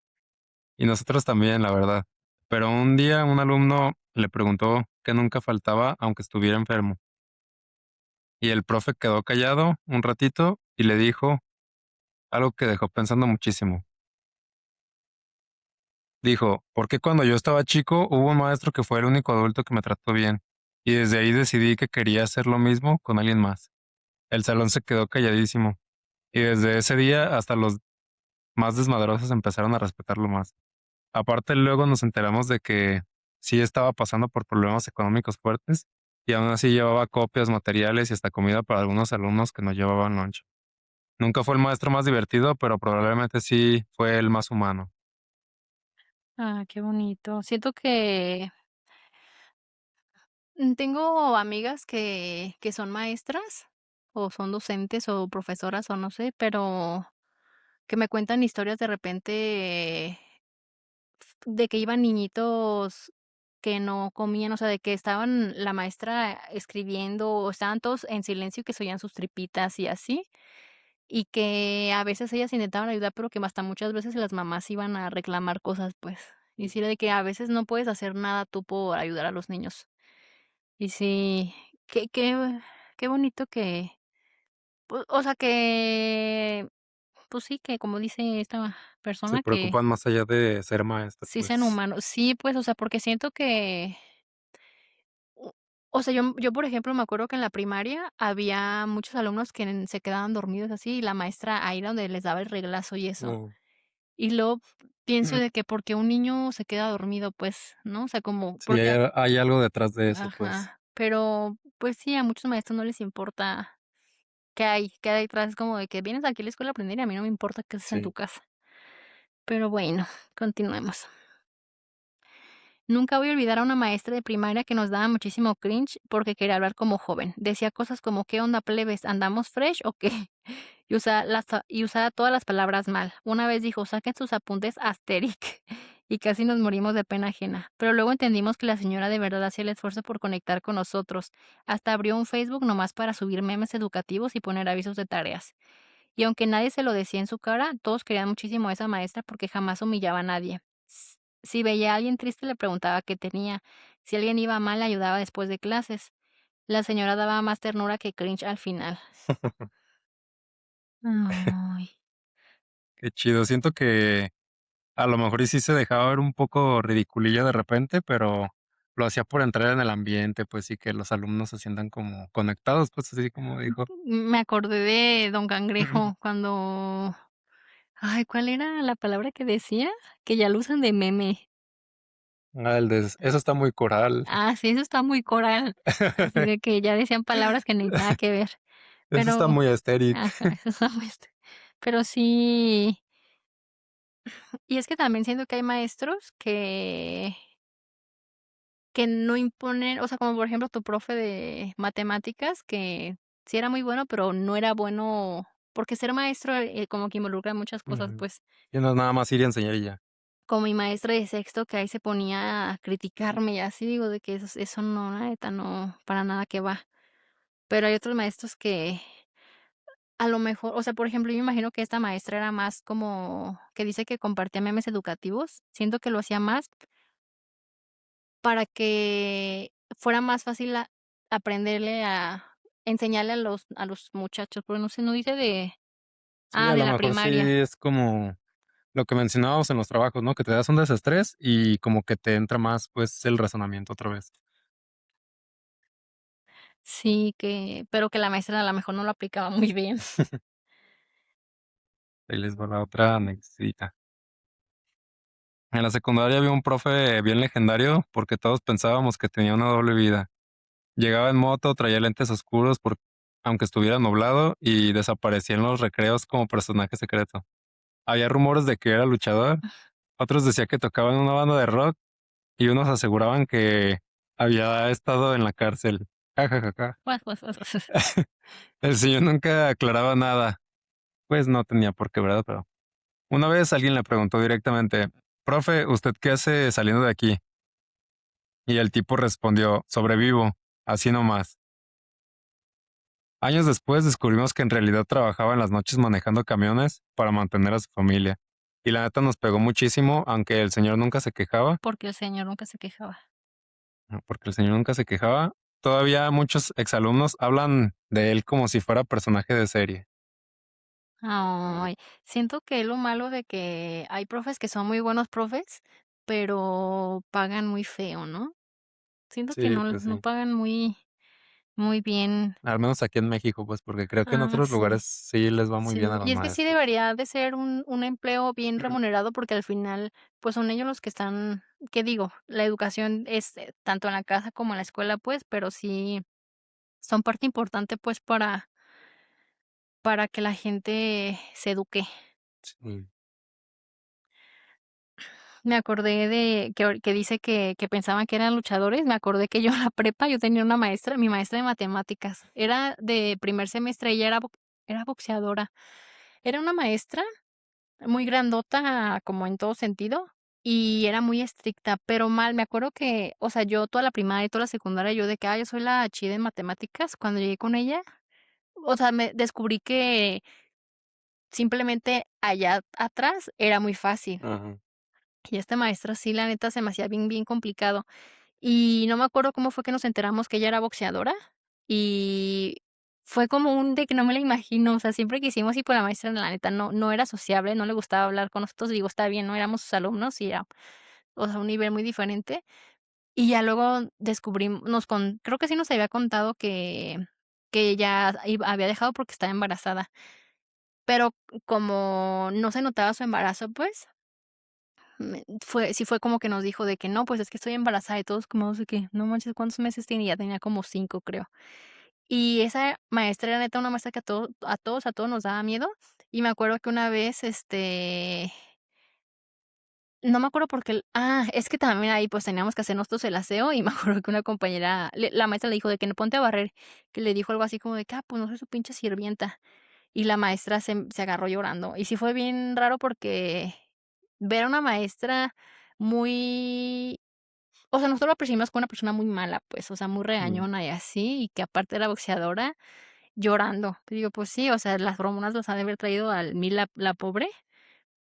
Y nosotros también, la verdad. Pero un día un alumno le preguntó qué nunca faltaba aunque estuviera enfermo. Y el profe quedó callado un ratito y le dijo algo que dejó pensando muchísimo. Dijo, ¿por qué cuando yo estaba chico hubo un maestro que fue el único adulto que me trató bien? Y desde ahí decidí que quería hacer lo mismo con alguien más. El salón se quedó calladísimo. Y desde ese día hasta los más desmadrosos empezaron a respetarlo más. Aparte, luego nos enteramos de que sí estaba pasando por problemas económicos fuertes y aún así llevaba copias, materiales y hasta comida para algunos alumnos que no llevaban lunch. Nunca fue el maestro más divertido, pero probablemente sí fue el más humano. Ah, qué bonito. Siento que, tengo amigas que son maestras, o son docentes, o profesoras, o no sé, pero que me cuentan historias de repente de que iban niñitos que no comían, o sea, de que estaban la maestra escribiendo, o estaban todos en silencio y que se oían sus tripitas y así, y que a veces ellas intentaban ayudar, pero que hasta muchas veces las mamás iban a reclamar cosas, pues, y sí, de que a veces no puedes hacer nada tú por ayudar a los niños. Y sí, qué bonito que, o sea, que, pues sí, que como dice esta Se persona, que preocupan más allá de ser maestro, sí sean pues. humanos. Sí, pues, o sea, porque siento que, o o sea, yo, por ejemplo, me acuerdo que en la primaria había muchos alumnos que se quedaban dormidos así, y la maestra ahí era donde les daba el reglazo y eso. Mm. Y luego pienso de que porque un niño se queda dormido, pues, ¿no? O sea, como Sí, porque hay algo detrás de eso, pues. ajá, pero, pues sí, a muchos maestros no les importa qué hay detrás, es como de que vienes aquí a la escuela a aprender y a mí no me importa qué haces en tu Sí. casa. Pero bueno, continuemos. Nunca voy a olvidar a una maestra de primaria que nos daba muchísimo cringe porque quería hablar como joven. Decía cosas como, ¿qué onda, plebes? ¿Andamos fresh o qué? Y usaba todas las palabras mal. Una vez dijo, saquen sus apuntes asteric. Y casi nos morimos de pena ajena. Pero luego entendimos que la señora de verdad hacía el esfuerzo por conectar con nosotros. Hasta abrió un Facebook nomás para subir memes educativos y poner avisos de tareas. Y aunque nadie se lo decía en su cara, todos querían muchísimo a esa maestra porque jamás humillaba a nadie. Si veía a alguien triste, le preguntaba qué tenía. Si alguien iba mal, le ayudaba después de clases. La señora daba más ternura que cringe al final. Ay. Qué chido. Siento que a lo mejor y sí se dejaba ver un poco ridiculilla de repente, pero lo hacía por entrar en el ambiente, pues, y que los alumnos se sientan como conectados, pues, así como dijo. Me acordé de Don Cangrejo cuando ay, ¿cuál era la palabra que decía? Que ya lo usan de meme. Ah, el de eso está muy coral. Ah, sí, eso está muy coral. Así de que ya decían palabras que ni nada que ver. Eso está Pero muy estéril. ajá, eso está muy pero sí, y es que también siento que hay maestros que no imponen, o sea, como por ejemplo tu profe de matemáticas, que sí era muy bueno, pero no era bueno porque ser maestro, como que involucra muchas cosas, Ujú. pues, Y no es nada más ir y enseñar y ya. como mi maestra de sexto, que ahí se ponía a criticarme y así, digo, de que eso no, la neta, no, para nada que va. Pero hay otros maestros que a lo mejor, o sea, por ejemplo, yo me imagino que esta maestra era más como que dice que compartía memes educativos, siento que lo hacía más para que fuera más fácil aprenderle a enseñarle a los muchachos, pero no sé, no dice Sí, a de lo la mejor sí primaria. es como lo que mencionábamos en los trabajos, ¿no? Que te das un desestrés y como que te entra más, pues, el razonamiento otra vez. Sí, pero que la maestra a lo mejor no lo aplicaba muy bien. Ahí les va la otra anécdota. En la secundaria había un profe bien legendario porque todos pensábamos que tenía una doble vida. Llegaba en moto, traía lentes oscuros aunque estuviera nublado y desaparecía en los recreos como personaje secreto. Había rumores de que era luchador, otros decían que tocaba en una banda de rock y unos aseguraban que había estado en la cárcel. Ja, ja, ja, ja. Guas, guas, guas, guas. El señor nunca aclaraba nada, pues no tenía por qué, ¿verdad? Pero una vez alguien le preguntó directamente, profe, ¿usted qué hace saliendo de aquí? Y el tipo respondió, sobrevivo, así nomás. Años después descubrimos que en realidad trabajaba en las noches manejando camiones para mantener a su familia. Y la neta nos pegó muchísimo, aunque el señor nunca se quejaba, Porque el señor nunca se quejaba. porque el señor nunca se quejaba. Todavía muchos exalumnos hablan de él como si fuera personaje de serie. Ay, siento que es lo malo de que hay profes que son muy buenos profes, pero pagan muy feo, ¿no? Siento que Sí, pues no sí. pagan muy bien. Al menos aquí en México, pues porque creo que en Ah, otros sí. lugares sí les va muy bien Sí, a los y es que sí maestros. debería de ser un empleo bien remunerado, porque al final, pues, son ellos los que están, ¿qué digo? La educación es, tanto en la casa como en la escuela, pues, pero sí son parte importante, pues, para que la gente se eduque. Sí. Me acordé de que dice que pensaban que eran luchadores, me acordé que yo en la prepa, yo tenía una maestra, mi maestra de matemáticas, era de primer semestre, ella era boxeadora. Era una maestra muy grandota, como en todo sentido, y era muy estricta, pero mal. Me acuerdo que, o sea, yo toda la primaria y toda la secundaria, yo de que: yo soy la chida en matemáticas". Cuando llegué con ella, o sea, me descubrí que simplemente allá atrás era muy fácil. Ajá. Y esta maestra sí, la neta, se me hacía bien complicado. Y no me acuerdo cómo fue que nos enteramos que ella era boxeadora, y fue como un de que no me la imagino, o sea, siempre quisimos ir, por la maestra, la neta, no era sociable, no le gustaba hablar con nosotros, digo, está bien, no éramos sus alumnos y era, o sea, un nivel muy diferente. Y ya luego descubrimos creo que sí nos había contado que ella había dejado porque estaba embarazada, pero como no se notaba su embarazo, pues, sí fue como que nos dijo de que: "No, pues es que estoy embarazada", y todos como de que: "No manches, ¿cuántos meses tiene?". Y ya tenía como 5 creo. Y esa maestra era neta una maestra que a todos nos daba miedo. Y me acuerdo que una vez, no me acuerdo porque es que también ahí, pues, teníamos que hacer nosotros el aseo, y me acuerdo que una compañera la maestra le dijo de que: "No, ponte a barrer", que le dijo algo así como de que: pues no soy su pinche sirvienta". Y la maestra se agarró llorando. Y sí fue bien raro porque ver a una maestra muy, o sea, nosotros la percibimos como una persona muy mala, pues, o sea, muy Mm. regañona y así, y que aparte era boxeadora, llorando. Y digo, pues sí, o sea, las hormonas los ha de haber traído al mil la pobre,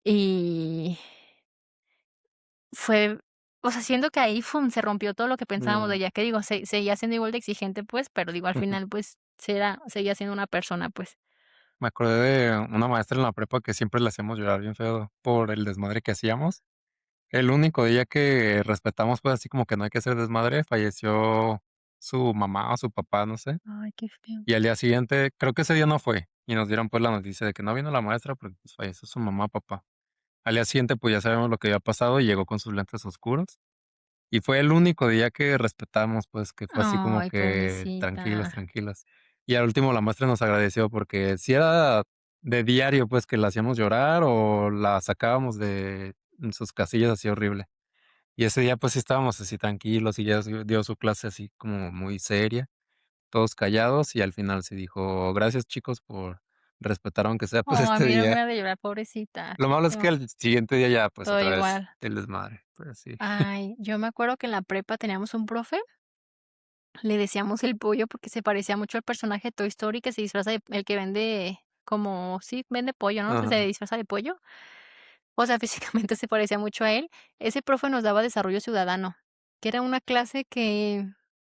y fue, o sea, siento que ahí, fum, se rompió todo lo que pensábamos de Ya. ella, que digo, seguía siendo igual de exigente, pues, pero digo, al final, pues, seguía siendo una persona, pues. Me acordé de una maestra en la prepa que siempre la hacíamos llorar bien feo por el desmadre que hacíamos. El único día que respetamos, pues, así como que no hay que hacer desmadre, falleció su mamá o su papá, no sé. Ay, qué feo. Y al día siguiente, creo que ese día no fue, y nos dieron, pues, la noticia de que no vino la maestra porque, pues, falleció su mamá, papá. Al día siguiente, pues, ya sabemos lo que había pasado y llegó con sus lentes oscuros. Y fue el único día que respetamos, pues, que fue así como Ay, que tranquilos, pobrecita. tranquilos. Y al último la maestra nos agradeció porque si era de diario, pues, que la hacíamos llorar o la sacábamos de sus casillas así horrible. Y ese día, pues, sí estábamos así tranquilos y ella dio su clase así como muy seria, todos callados y al final sí dijo: "Gracias chicos respetar aunque sea, pues, Oh, a este mí me dieron día. ganas de llorar, pobrecita. Lo malo es que al siguiente día ya, pues, Todo otra vez igual. el desmadre, pero sí. Ay, yo me acuerdo que en la prepa teníamos un profe, le decíamos el pollo porque se parecía mucho al personaje de Toy Story que se disfraza de el que vende como sí, vende pollo, ¿no? Se Ajá. disfraza de pollo. O sea, físicamente se parecía mucho a él. Ese profe nos daba desarrollo ciudadano, que era una clase que,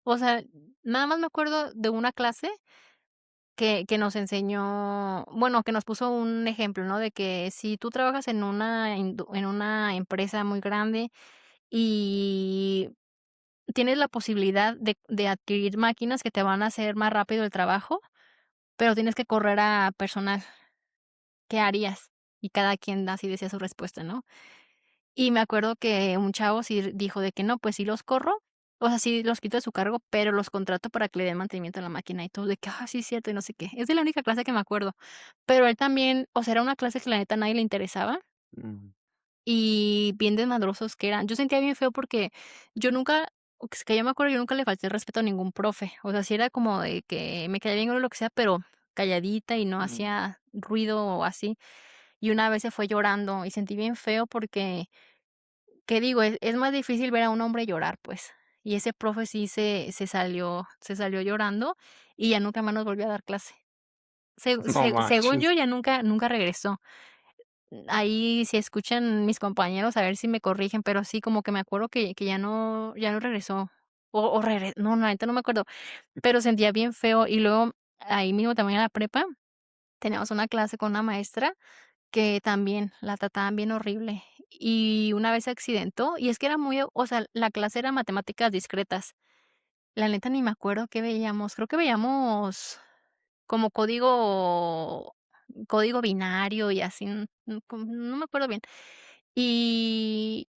o sea, nada más me acuerdo de una clase que nos enseñó, bueno, que nos puso un ejemplo, ¿no? De que si tú trabajas en una empresa muy grande y tienes la posibilidad de adquirir máquinas que te van a hacer más rápido el trabajo, pero tienes que correr a personal, ¿qué harías? Y cada quien así decía su respuesta, ¿no? Y me acuerdo que un chavo sí dijo de que no, pues sí los corro, o sea, sí los quito de su cargo, pero los contrato para que le den mantenimiento a la máquina y todo de que, ah, sí, cierto, y no sé qué. Es de la única clase que me acuerdo. Pero él también, o sea, era una clase que la neta a nadie le interesaba Mm. y bien desmadrosos que eran. Yo sentía bien feo porque yo nunca, o que yo me acuerdo, yo nunca le falté el respeto a ningún profe. O sea, sí era como de que me caía bien o lo que sea, pero calladita y no Mm. hacía ruido o así. Y una vez se fue llorando y sentí bien feo porque ¿qué digo? Es más difícil ver a un hombre llorar, pues. Y ese profe sí se salió llorando y ya nunca más nos volvió a dar clase. No Según manches. yo, ya nunca regresó. Ahí si escuchan mis compañeros, a ver si me corrigen, pero sí, como que me acuerdo que ya no regresó. O no, la neta no me acuerdo, pero sentía bien feo. Y luego, ahí mismo también en la prepa, teníamos una clase con una maestra que también la trataban bien horrible, y una vez se accidentó, y es que era muy o sea, la clase era matemáticas discretas. La neta ni me acuerdo qué veíamos, creo que veíamos como código binario y así, no me acuerdo bien. Y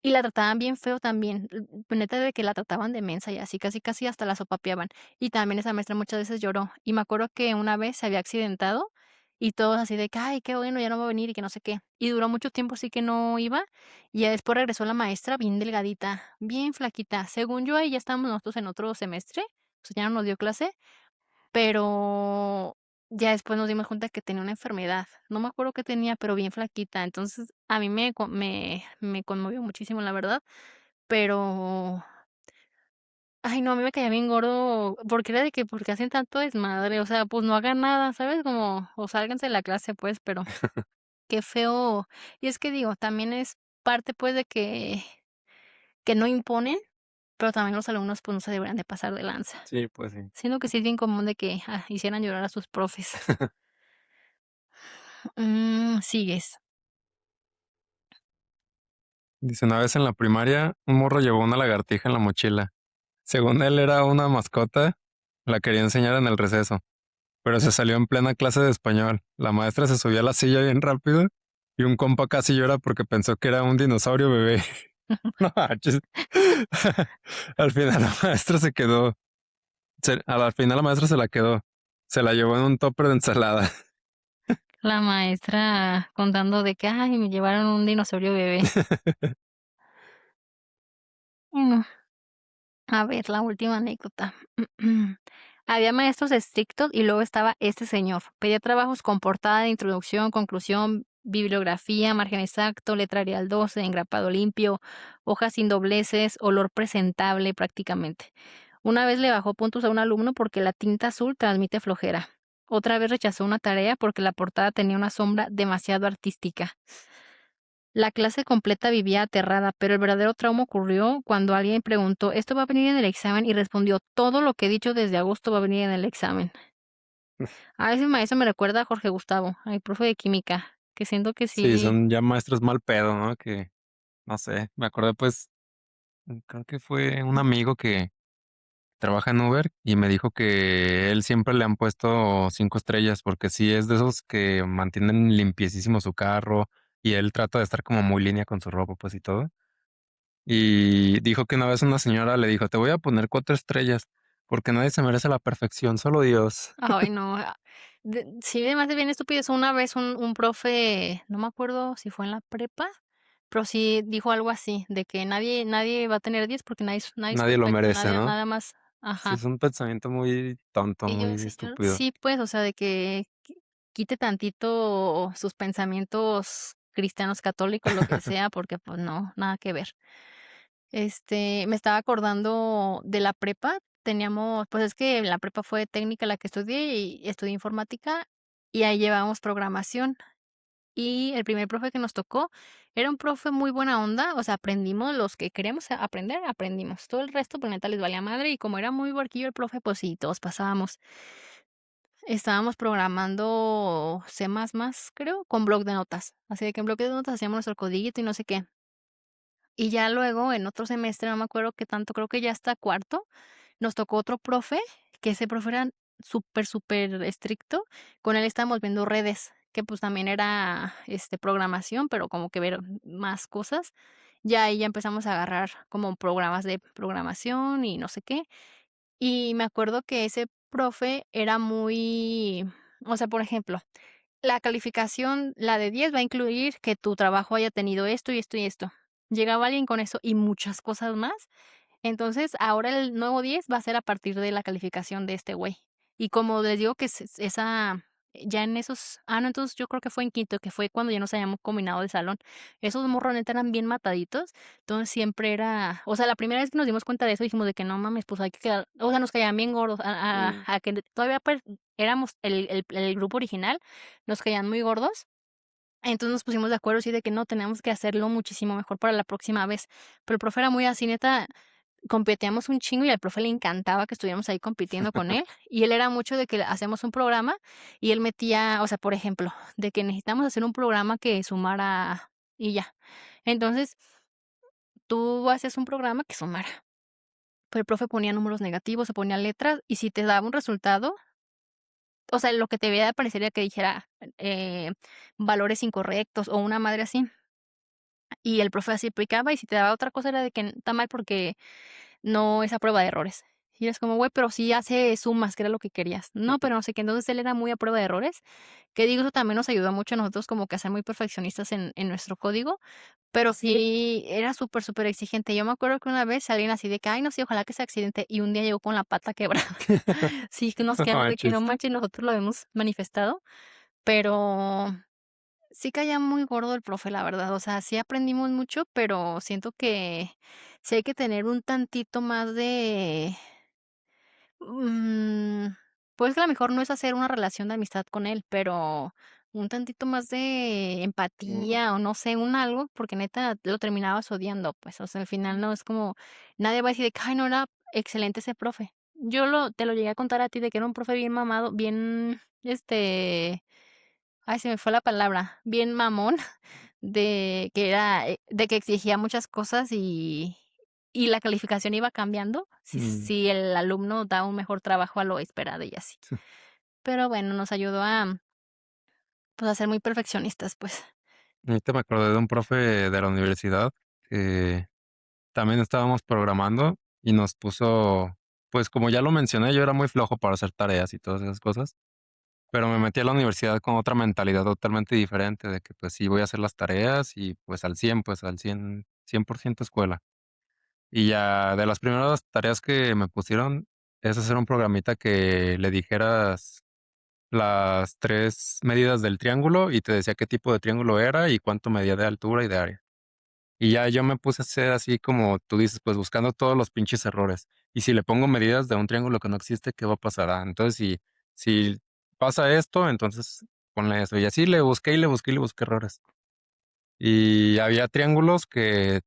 y la trataban bien feo también, neta de que la trataban de mensa y así, casi, casi hasta la sopapeaban. Y también esa maestra muchas veces lloró. Y me acuerdo que una vez se había accidentado y todos así de que: "Ay, qué bueno, ya no va a venir", y que no sé qué. Y duró mucho tiempo así que no iba, y ya después regresó la maestra bien delgadita, bien flaquita. Según yo, ahí ya estábamos nosotros en otro semestre, o sea, ya no nos dio clase, pero ya después nos dimos cuenta que tenía una enfermedad. No me acuerdo qué tenía, pero bien flaquita. Entonces, a mí me conmovió muchísimo, la verdad, pero, ay, no, a mí me caía bien gordo, porque era de que, ¿por qué hacen tanto desmadre? O sea, pues no hagan nada, ¿sabes? Como, o sálganse de la clase, pues, pero qué feo. Y es que digo, también es parte, pues, de que no imponen, pero también los alumnos, pues, no se deberían de pasar de lanza. Sí, pues sí. Siento que sí es bien común de que, hicieran llorar a sus profes. Sigues. Dice, una vez en la primaria, un morro llevó una lagartija en la mochila. Según él era una mascota, la quería enseñar en el receso, pero se salió en plena clase de español. La maestra se subió a la silla bien rápido y un compa casi llora porque pensó que era un dinosaurio bebé. No manches. Al final la maestra se quedó. Al final la maestra se la quedó. Se la llevó en un topper de ensalada. La maestra contando de que: "Ay, me llevaron un dinosaurio bebé". Bueno, a ver, la última anécdota. Había maestros estrictos y luego estaba este señor. Pedía trabajos con portada de introducción, conclusión, bibliografía, margen exacto, letra Arial 12, engrapado limpio, hojas sin dobleces, olor presentable prácticamente. Una vez le bajó puntos a un alumno porque la tinta azul transmite flojera. Otra vez rechazó una tarea porque la portada tenía una sombra demasiado artística. La clase completa vivía aterrada, pero el verdadero trauma ocurrió cuando alguien preguntó: "¿Esto va a venir en el examen?", y respondió: "Todo lo que he dicho desde agosto va a venir en el examen". A ese maestro me recuerda a Jorge Gustavo, a mi profe de química, que siento que Sí, sí. son ya maestros mal pedo, ¿no? Que no sé, me acordé pues, creo que fue un amigo que trabaja en Uber y me dijo que él siempre le han puesto 5 estrellas, porque sí es de esos que mantienen limpiecísimo su carro y él trata de estar como muy línea con su ropa, pues, y todo. Y dijo que una vez una señora le dijo: "Te voy a poner 4 estrellas, porque nadie se merece la perfección, solo Dios". Ay, no, sí, además de bien estúpido. Una vez un profe, no me acuerdo si fue en la prepa, pero sí dijo algo así, de que nadie va a tener 10 porque nadie es Nadie lo perfecto, merece, nadie ¿no? nada más, Sí, ajá. es un pensamiento muy tonto, Y yo: muy "Señor", estúpido. sí, pues, o sea, de que quite tantito sus pensamientos cristianos, católicos, lo que sea, porque, pues no, nada que ver. Me estaba acordando de la prepa, teníamos pues, es que la prepa fue técnica la que estudié y estudié informática, y ahí llevábamos programación. Y el primer profe que nos tocó era un profe muy buena onda, o sea, aprendimos los que queríamos aprender, aprendimos. Todo el resto, pues, neta les valía madre, y como era muy huerquillo el profe, pues sí, todos pasábamos. Estábamos programando C++, creo, con bloc de notas. Así de que en bloc de notas hacíamos nuestro codiguito y no sé qué. Y ya luego, en otro semestre, no me acuerdo qué tanto, creo que ya hasta cuarto, nos tocó otro profe, que ese profe era súper, súper estricto. Con él estábamos viendo redes, que, pues, también era, programación, pero como que ver más cosas. Ya ahí ya empezamos a agarrar como programas de programación y no sé qué. Y me acuerdo que ese profe era muy, o sea, por ejemplo, la calificación, la de 10 va a incluir que tu trabajo haya tenido esto y esto y esto. Llegaba alguien con eso y muchas cosas más. Entonces, ahora el nuevo 10 va a ser a partir de la calificación de este güey. Y como les digo que esa ya en esos no, entonces yo creo que fue en quinto, que fue cuando ya nos habíamos combinado de salón. Esos morros neta eran bien mataditos, entonces siempre era, o sea, la primera vez que nos dimos cuenta de eso dijimos de que no mames, pues hay que quedar, o sea, nos caían bien gordos, Mm. a que todavía, pues, éramos el grupo original, nos caían muy gordos. Entonces nos pusimos de acuerdo, así de que no, tenemos que hacerlo muchísimo mejor para la próxima vez. Pero el profe era muy así, neta, competíamos un chingo y al profe le encantaba que estuviéramos ahí compitiendo con él. Y él era mucho de que hacemos un programa y él metía, o sea, por ejemplo, de que necesitamos hacer un programa que sumara y ya. Entonces, tú hacías un programa que sumara, pero el profe ponía números negativos, o ponía letras, y si te daba un resultado, o sea, lo que te veía parecería que dijera, valores incorrectos o una madre así. Y el profe así aplicaba, y si te daba otra cosa era de que está mal porque no es a prueba de errores. Y eres como: "Güey, pero sí hace sumas, que era lo que querías". No, pero no sé qué. Entonces él era muy a prueba de errores, que digo, eso también nos ayudó mucho a nosotros como que a ser muy perfeccionistas en nuestro código, pero sí era súper, súper exigente. Yo me acuerdo que una vez alguien así de que: "Ay, no, sí, ojalá que sea accidente", y un día llegó con la pata quebrada. Sí, que nos No quedamos de que no manches. manches, nosotros lo habíamos manifestado, pero sí caía muy gordo el profe, la verdad. O sea, sí aprendimos mucho, pero siento que sí hay que tener un tantito más de, mm, pues, que a lo mejor no es hacer una relación de amistad con él, pero un tantito más de Mm, empatía, o no sé, un algo, porque neta lo terminabas odiando, pues, o sea, al final no es como nadie va a decir de que: "Ay, no, era excelente ese profe". Te lo llegué a contar a ti de que era un profe bien mamado, bien, ay, se me fue la palabra, bien mamón, de que era, de que exigía muchas cosas y la calificación iba cambiando mm. si el alumno da un mejor trabajo a lo esperado y así. Pero bueno, nos ayudó a, pues, a ser muy perfeccionistas, pues. Ahorita me acordé de un profe de la universidad que también estábamos programando y nos puso, pues, como ya lo mencioné, yo era muy flojo para hacer tareas y todas esas cosas, pero me metí a la universidad con otra mentalidad totalmente diferente de que, pues, sí voy a hacer las tareas y, pues, al 100 pues, al 100% escuela. Y ya de las primeras tareas que me pusieron es hacer un programita que le dijeras las 3 medidas del triángulo y te decía qué tipo de triángulo era y cuánto medía de altura y de área. Y ya yo me puse a hacer así como tú dices, pues buscando todos los pinches errores. Y si le pongo medidas de un triángulo que no existe, ¿qué va a pasar? Entonces si pasa esto, entonces ponle eso. Y así le busqué y le busqué y le busqué errores. Y había triángulos que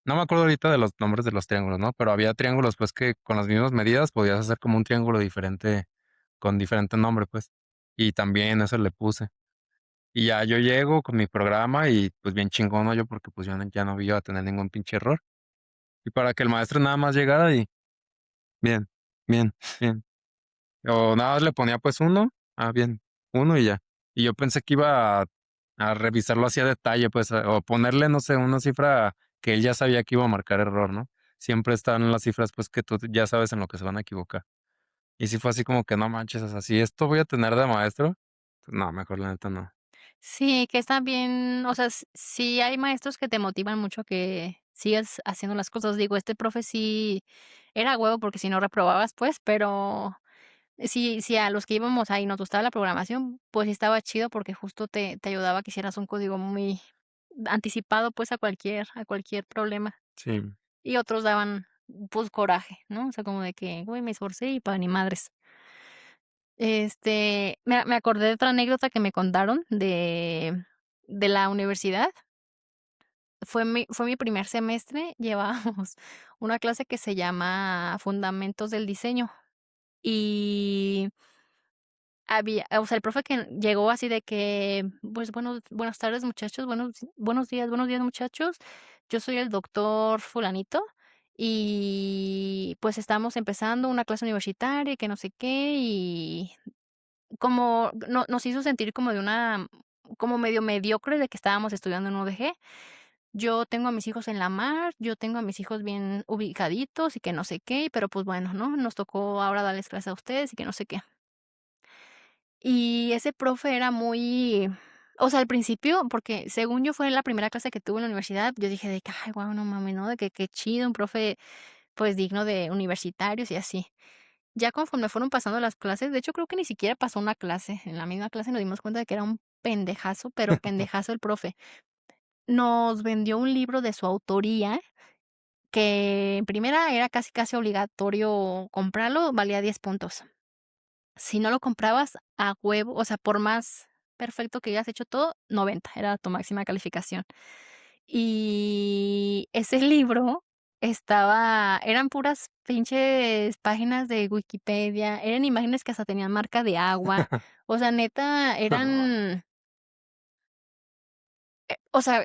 no me acuerdo ahorita de los nombres de los triángulos, ¿no? Pero había triángulos, pues, que con las mismas medidas podías hacer como un triángulo diferente, con diferente nombre, pues. Y también eso le puse. Y ya yo llego con mi programa y, pues, bien chingón, ¿no? Yo porque, pues, yo ya no iba a tener ningún pinche error. Y para que el maestro nada más llegara y bien, bien, bien. O nada más le ponía, pues, uno bien, uno y ya. Y yo pensé que iba a revisarlo así a detalle, pues, o ponerle, no sé, una cifra que él ya sabía que iba a marcar error, ¿no? Siempre están las cifras, pues, que tú ya sabes en lo que se van a equivocar. Y sí fue así como que no manches, o sea, si esto voy a tener de maestro, pues no, mejor la neta no. Sí, que está bien, o sea, sí hay maestros que te motivan mucho a que sigas haciendo las cosas. Digo, este profe sí era huevo, porque si no reprobabas, pues, pero Si a los que íbamos ahí nos gustaba la programación, pues sí estaba chido porque justo te ayudaba a que hicieras un código muy anticipado, pues, a cualquier problema. Sí. Y otros daban, pues, coraje, ¿no? O sea, como de que: "Güey, me esforcé y para ni madres". Me acordé de otra anécdota que me contaron de la universidad. Fue mi primer semestre, llevábamos una clase que se llama Fundamentos del Diseño, y o sea, el profe que llegó así de que, pues, buenas tardes, muchachos, buenos días, muchachos. Yo soy el doctor fulanito, y, pues, estamos empezando una clase universitaria, y que no sé qué, y como nos hizo sentir como medio mediocre de que estábamos estudiando en UDG. Yo tengo a mis hijos en la mar, yo tengo a mis hijos bien ubicaditos y que no sé qué, pero, pues, bueno, ¿no? Nos tocó ahora darles clase a ustedes y que no sé qué. Y ese profe era muy, o sea, al principio, porque según yo fue la primera clase que tuve en la universidad, yo dije de que: "Ay, guau, no mames, ¿no? De que qué chido, un profe, pues, digno de universitarios", y así. Ya conforme fueron pasando las clases, de hecho, creo que ni siquiera pasó una clase. En la misma clase nos dimos cuenta de que era un pendejazo, pero pendejazo el profe. Nos vendió un libro de su autoría, que en primera era casi, casi obligatorio comprarlo, valía 10 puntos. Si no lo comprabas, a huevo, o sea, por más perfecto que hayas hecho todo, 90 era tu máxima calificación. Y ese libro eran puras pinches páginas de Wikipedia, eran imágenes que hasta tenían marca de agua, o sea, neta, eran o sea,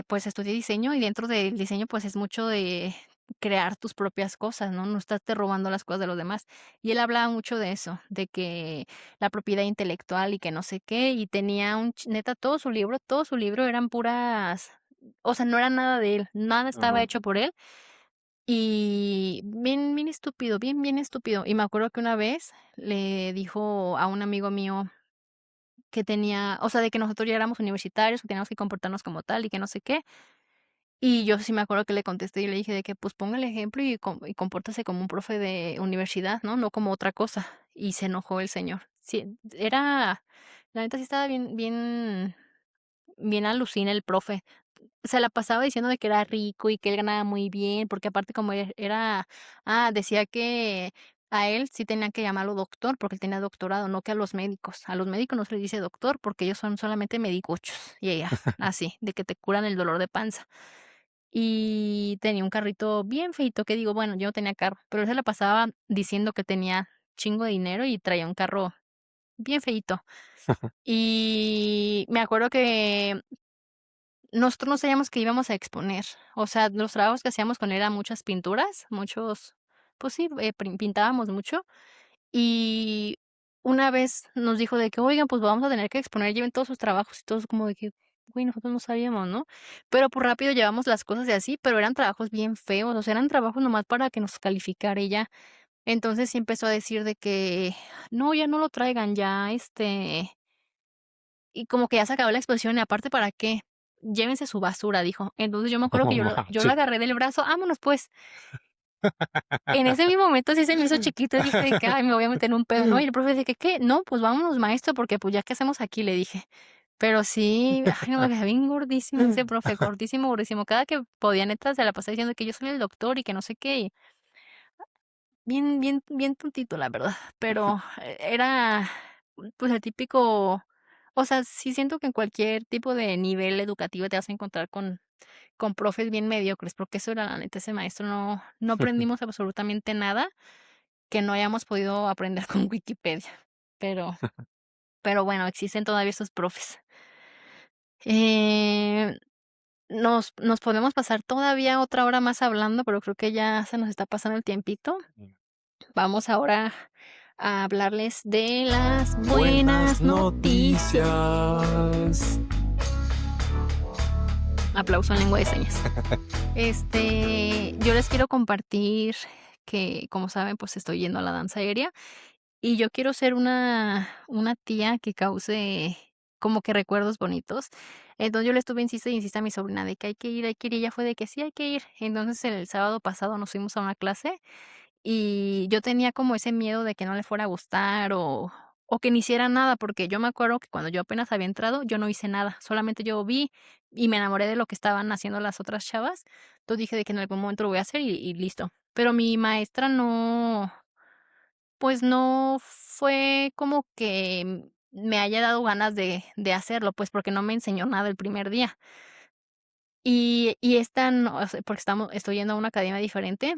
pues, estudié diseño y dentro del diseño, pues, es mucho de crear tus propias cosas, ¿no? No estarte robando las cosas de los demás. Y él hablaba mucho de eso, de que la propiedad intelectual y que no sé qué, y tenía neta, todo su libro eran puras, o sea, no era nada de él, nada estaba Ajá. hecho por él, y bien bien estúpido, bien bien estúpido. Y me acuerdo que una vez le dijo a un amigo mío que tenía, o sea, de que nosotros ya éramos universitarios, que teníamos que comportarnos como tal y que no sé qué. Y yo sí me acuerdo que le contesté y le dije de que, pues, ponga el ejemplo y compórtese como un profe de universidad, ¿no? No como otra cosa. Y se enojó el señor. Sí, la neta sí estaba bien bien bien alucina el profe. Se la pasaba diciendo de que era rico y que él ganaba muy bien, porque aparte como decía que a él sí tenían que llamarlo doctor, porque él tenía doctorado, no que a los médicos. A los médicos no se les dice doctor, porque ellos son solamente medicuchos, y ya, así, de que te curan el dolor de panza. Y tenía un carrito bien feito, que digo, bueno, yo no tenía carro, pero él se la pasaba diciendo que tenía chingo de dinero y traía un carro bien feito. Y me acuerdo que nosotros no sabíamos que íbamos a exponer. O sea, los trabajos que hacíamos con él eran muchas pinturas, pues sí, pintábamos mucho. Y una vez nos dijo de que: "Oigan, pues vamos a tener que exponer, lleven todos sus trabajos", y todos como de que: "Güey, nosotros no sabíamos", ¿no? Pero, pues, rápido llevamos las cosas y así, pero eran trabajos bien feos, o sea, eran trabajos nomás para que nos calificara y ya. Entonces, sí empezó a decir de que: "No, ya no lo traigan, ya, y como que ya se acabó la exposición, y aparte, ¿para qué? Llévense su basura", dijo. Entonces, yo me acuerdo No que yo lo manches. agarré del brazo: "Vámonos, pues". En ese mismo momento sí se me hizo chiquito, y dije de que: "Ay, me voy a meter en un pedo", ¿no? Y el profe de que: "¿Qué? No, pues vámonos, maestro, porque, pues, ¿ya qué hacemos aquí?", le dije. Pero sí, ay, no, me quedé bien gordísimo ese profe, gordísimo, gordísimo. Cada que podía, neta, se la pasaba diciendo que yo soy el doctor y que no sé qué, y bien bien bien tontito, la verdad. Pero era, pues, el típico, o sea, sí siento que en cualquier tipo de nivel educativo te vas a encontrar con profes bien mediocres, porque eso era la neta, ese maestro no aprendimos absolutamente nada que no hayamos podido aprender con Wikipedia. Pero pero bueno, existen todavía esos profes. Eh, nos podemos pasar todavía otra hora más hablando, pero creo que ya se nos está pasando el tiempito. Vamos ahora a hablarles de las Buenas buenas noticias. noticias. Aplauso en lengua de señas. Yo les quiero compartir que, como saben, pues estoy yendo a la danza aérea y yo quiero ser una tía que cause como que recuerdos bonitos. Entonces yo le estuve insiste y insiste a mi sobrina de que hay que ir, hay que ir, y ella fue de que sí hay que ir. Entonces el sábado pasado nos fuimos a una clase y yo tenía como ese miedo de que no le fuera a gustar o que ni hiciera nada, porque yo me acuerdo que cuando yo apenas había entrado, yo no hice nada, solamente yo vi y me enamoré de lo que estaban haciendo las otras chavas. Entonces dije de que en algún momento lo voy a hacer y listo. Pero mi maestra no, pues no fue como que me haya dado ganas de hacerlo, pues porque no me enseñó nada el primer día. Y esta no, o sea, porque estoy yendo a una academia diferente.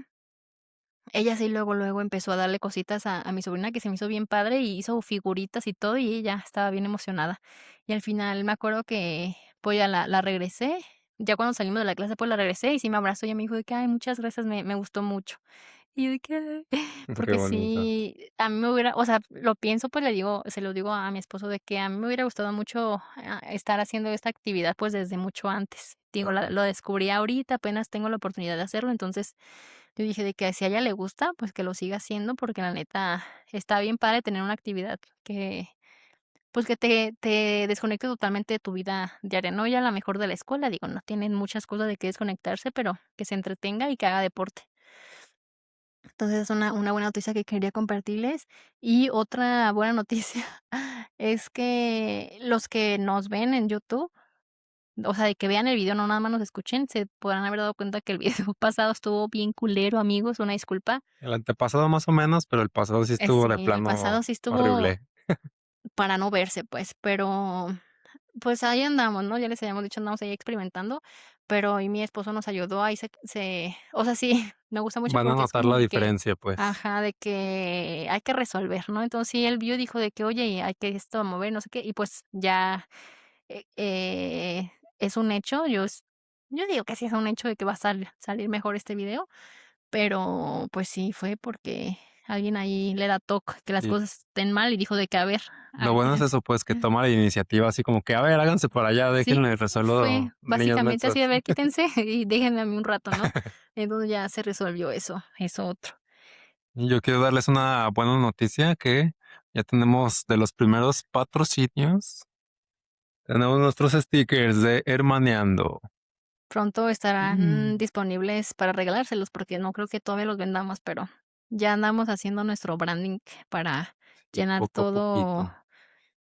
Ella sí luego empezó a darle cositas a mi sobrina, que se me hizo bien padre, y hizo figuritas y todo, y ella estaba bien emocionada. Y al final me acuerdo que, pues, ya la regresé, ya cuando salimos de la clase, pues, la regresé y sí me abrazó, y ella me dijo de que: "Ay, muchas gracias, me gustó mucho". Y yo de que: "Ay", Qué porque bonito. sí, a mí me hubiera, o sea, lo pienso, pues, le digo se lo digo a mi esposo de que a mí me hubiera gustado mucho, estar haciendo esta actividad, pues, desde mucho antes. Digo, lo descubrí ahorita, apenas tengo la oportunidad de hacerlo, entonces yo dije de que si a ella le gusta, pues que lo siga haciendo, porque la neta está bien padre tener una actividad que, pues, que te desconecte totalmente de tu vida diaria, no ya a la mejor de la escuela, digo, no tienen muchas cosas de qué desconectarse, pero que se entretenga y que haga deporte. Entonces, es una buena noticia que quería compartirles. Y otra buena noticia es que los que nos ven en YouTube, o sea, de que vean el video, no nada más nos escuchen, se podrán haber dado cuenta que el video pasado estuvo bien culero, amigos, una disculpa. El antepasado más o menos, pero el pasado sí estuvo de Sí, el pasado plano sí estuvo horrible. para no verse, pues, pero, pues, ahí andamos, ¿no? Ya les habíamos dicho, andamos ahí experimentando, pero y mi esposo nos ayudó, ahí o sea, sí, me gusta mucho Van a porque es notar como la de que diferencia, pues. ajá, de que hay que resolver, ¿no? Entonces, sí, él vio y dijo de que: "Oye, hay que esto mover, no sé qué", y pues ya, es un hecho, yo digo que sí es un hecho de que va a salir mejor este video, pero, pues sí, fue porque alguien ahí le da toque que las Y cosas estén mal y dijo de que: "A ver, lo bueno es eso, pues, que toma la iniciativa así como que: "A ver, háganse por allá, sí, déjenme fue resuelvo, niños básicamente mensos". así, a ver, quítense y déjenme a mí un rato, ¿no? Entonces ya se resolvió eso otro. Y yo quiero darles una buena noticia que ya tenemos de los primeros patrocinios, tenemos nuestros stickers de Hermaneando. Pronto estarán Mm. disponibles para regalárselos, porque no creo que todavía los vendamos, pero ya andamos haciendo nuestro branding para Y llenar poco a todo, poquito.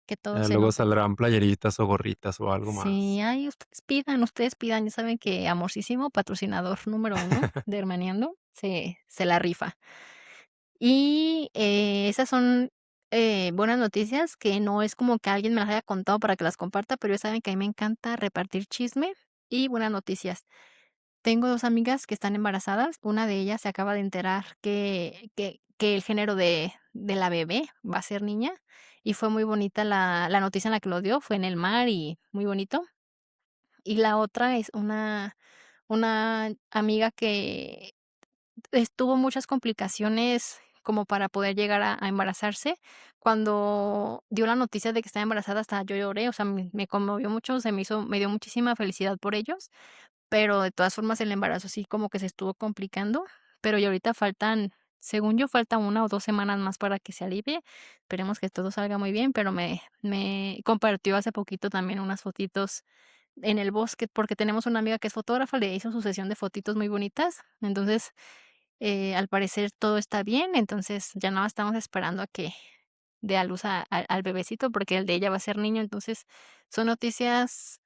que todo Ya se luego note. saldrán playeritas o gorritas o algo Sí, más. ay, ustedes pidan, ya saben que Amorcísimo, patrocinador número uno de Hermaneando, se la rifa. Y, esas son, buenas noticias que no es como que alguien me las haya contado para que las comparta, pero ya saben que a mí me encanta repartir chisme y buenas noticias. Tengo 2 amigas que están embarazadas, una de ellas se acaba de enterar que el género de la bebé va a ser niña, y fue muy bonita la noticia en la que lo dio, fue en el mar y muy bonito. Y la otra es una amiga que tuvo muchas complicaciones como para poder llegar a embarazarse. Cuando dio la noticia de que estaba embarazada, hasta yo lloré, o sea, me conmovió mucho, me dio muchísima felicidad por ellos, pero de todas formas el embarazo sí como que se estuvo complicando, pero y ahorita faltan, según yo, falta 1 o 2 semanas más para que se alivie. Esperemos que todo salga muy bien, pero me compartió hace poquito también unas fotitos en el bosque, porque tenemos una amiga que es fotógrafa, le hizo su sesión de fotitos muy bonitas. Entonces, al parecer todo está bien, entonces ya nada más estamos esperando a que dé a luz al bebecito, porque el de ella va a ser niño. Entonces, son noticias,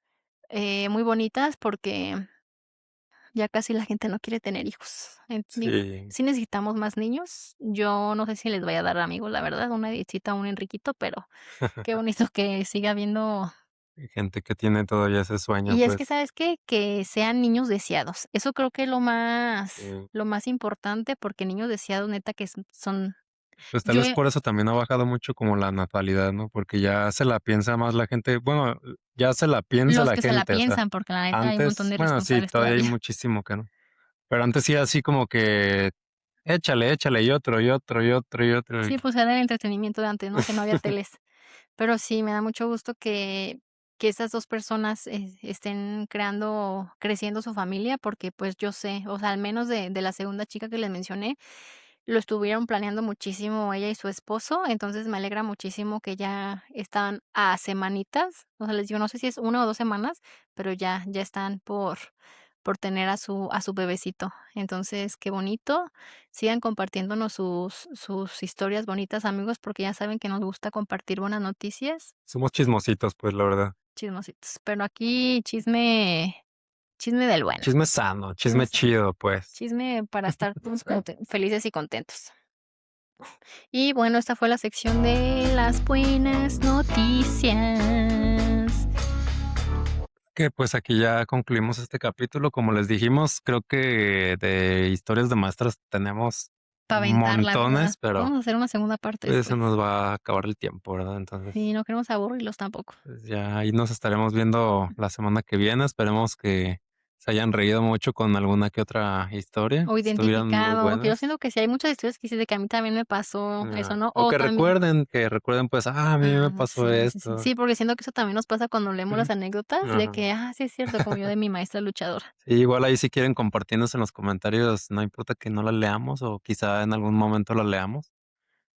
muy bonitas porque ya casi la gente no quiere tener hijos. Digo, Sí, sí necesitamos más niños. Yo no sé si les vaya a dar amigos, la verdad, una Edithita, un Enriquito, pero qué bonito que siga habiendo. hay gente que tiene todavía ese sueño, Y es que, pues, ¿sabes qué? Que sean niños deseados. Eso creo que es sí. lo más importante, porque niños deseados, neta, que son Pues, tal yo vez por eso también ha bajado mucho como la natalidad, ¿no? Porque ya se la piensa más la gente, bueno, ya se la piensa los la que se la gente, o sea, piensan, porque la neta hay un montón antes, de bueno, sí, irresponsables todavía hay todavía. muchísimo que no, pero antes sí así como que échale, échale, y otro, y otro, y otro, y otro, y Sí, pues era el entretenimiento de antes, ¿no? Que no había teles. Pero sí, me da mucho gusto que esas 2 personas, estén creciendo su familia, porque, pues, yo sé, o sea, al menos de la segunda chica que les mencioné, lo estuvieron planeando muchísimo ella y su esposo. Entonces, me alegra muchísimo que ya están a semanitas, o sea, les digo, no sé si es 1 o 2 semanas, pero ya están por tener a su bebecito. Entonces, qué bonito. Sigan compartiéndonos sus historias bonitas, amigos, porque ya saben que nos gusta compartir buenas noticias, Somos chismositos, pues, la verdad. chismositos. Pero aquí chisme del bueno, Chisme sano, chisme chisme sano, chido, pues. chisme para estar todos felices y contentos. Y bueno, esta fue la sección de las buenas noticias. Que, pues, aquí ya concluimos este capítulo. Como les dijimos, creo que de historias de maestros tenemos Para aventarla, ¿verdad? montones, pero, Vamos a hacer una segunda parte pues, se después. nos va a acabar el tiempo, ¿verdad? Sí, Entonces, no queremos aburrirlos tampoco. pues, ya ahí nos estaremos viendo la semana que viene. Esperemos que se hayan reído mucho con alguna que otra historia, O que estuvieran muy identificado, porque yo siento buenas. que sí hay muchas historias que dices de que a mí también me pasó eso, ¿no? O O también que recuerden, pues, a mí me pasó sí, sí, sí. esto. Sí, porque siento que eso también nos pasa cuando leemos las anécdotas de Ajá. que, sí es cierto, como yo de mi maestra luchadora. Sí, igual ahí si quieren compartirnos en los comentarios, no importa que no la leamos o quizá en algún momento la leamos,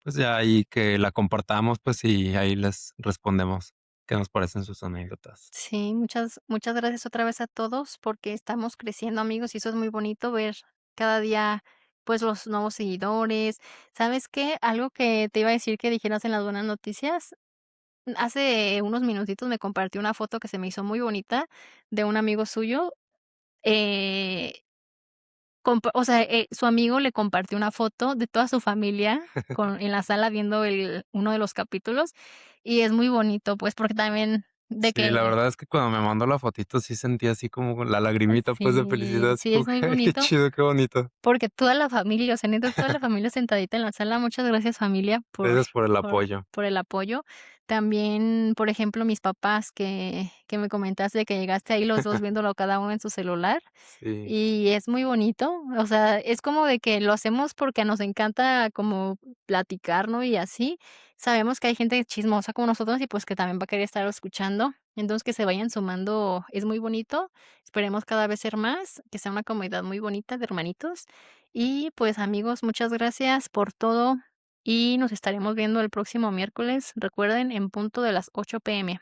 pues ya ahí que la compartamos, pues y ahí les respondemos qué nos parecen sus anécdotas. Sí, muchas gracias otra vez a todos porque estamos creciendo, amigos, y eso es muy bonito ver cada día, pues, los nuevos seguidores. ¿Sabes qué? Algo que te iba a decir que dijeras en las buenas noticias, hace unos minutitos me compartió una foto que se me hizo muy bonita de un amigo suyo, eh, o sea, su amigo le compartió una foto de toda su familia en la sala viendo uno de los capítulos, y es muy bonito, pues, porque también de Sí, la que verdad es que cuando me mandó la fotito sí sentí así como la lagrimita, pues, de sí, felicidad, así sí, como es que: muy "Ay, qué bonito, chido, qué bonito". porque toda la familia, o sea, neta, toda la familia sentadita en la sala. Muchas gracias, familia, Gracias por el por apoyo. por el apoyo. También, por ejemplo, mis papás que me comentaste que llegaste ahí los 2 viéndolo cada uno en su celular. Sí. Y es muy bonito, o sea, es como de que lo hacemos porque nos encanta como platicar, ¿no? Y así, sabemos que hay gente chismosa como nosotros y, pues, que también va a querer estar escuchando. Entonces, que se vayan sumando es muy bonito. Esperemos cada vez ser más, que sea una comunidad muy bonita de hermanitos. Y, pues, amigos, muchas gracias por todo, y nos estaremos viendo el próximo miércoles, recuerden, en punto de las 8 p.m.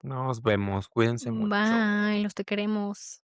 Nos vemos, cuídense mucho. Bye, los te queremos.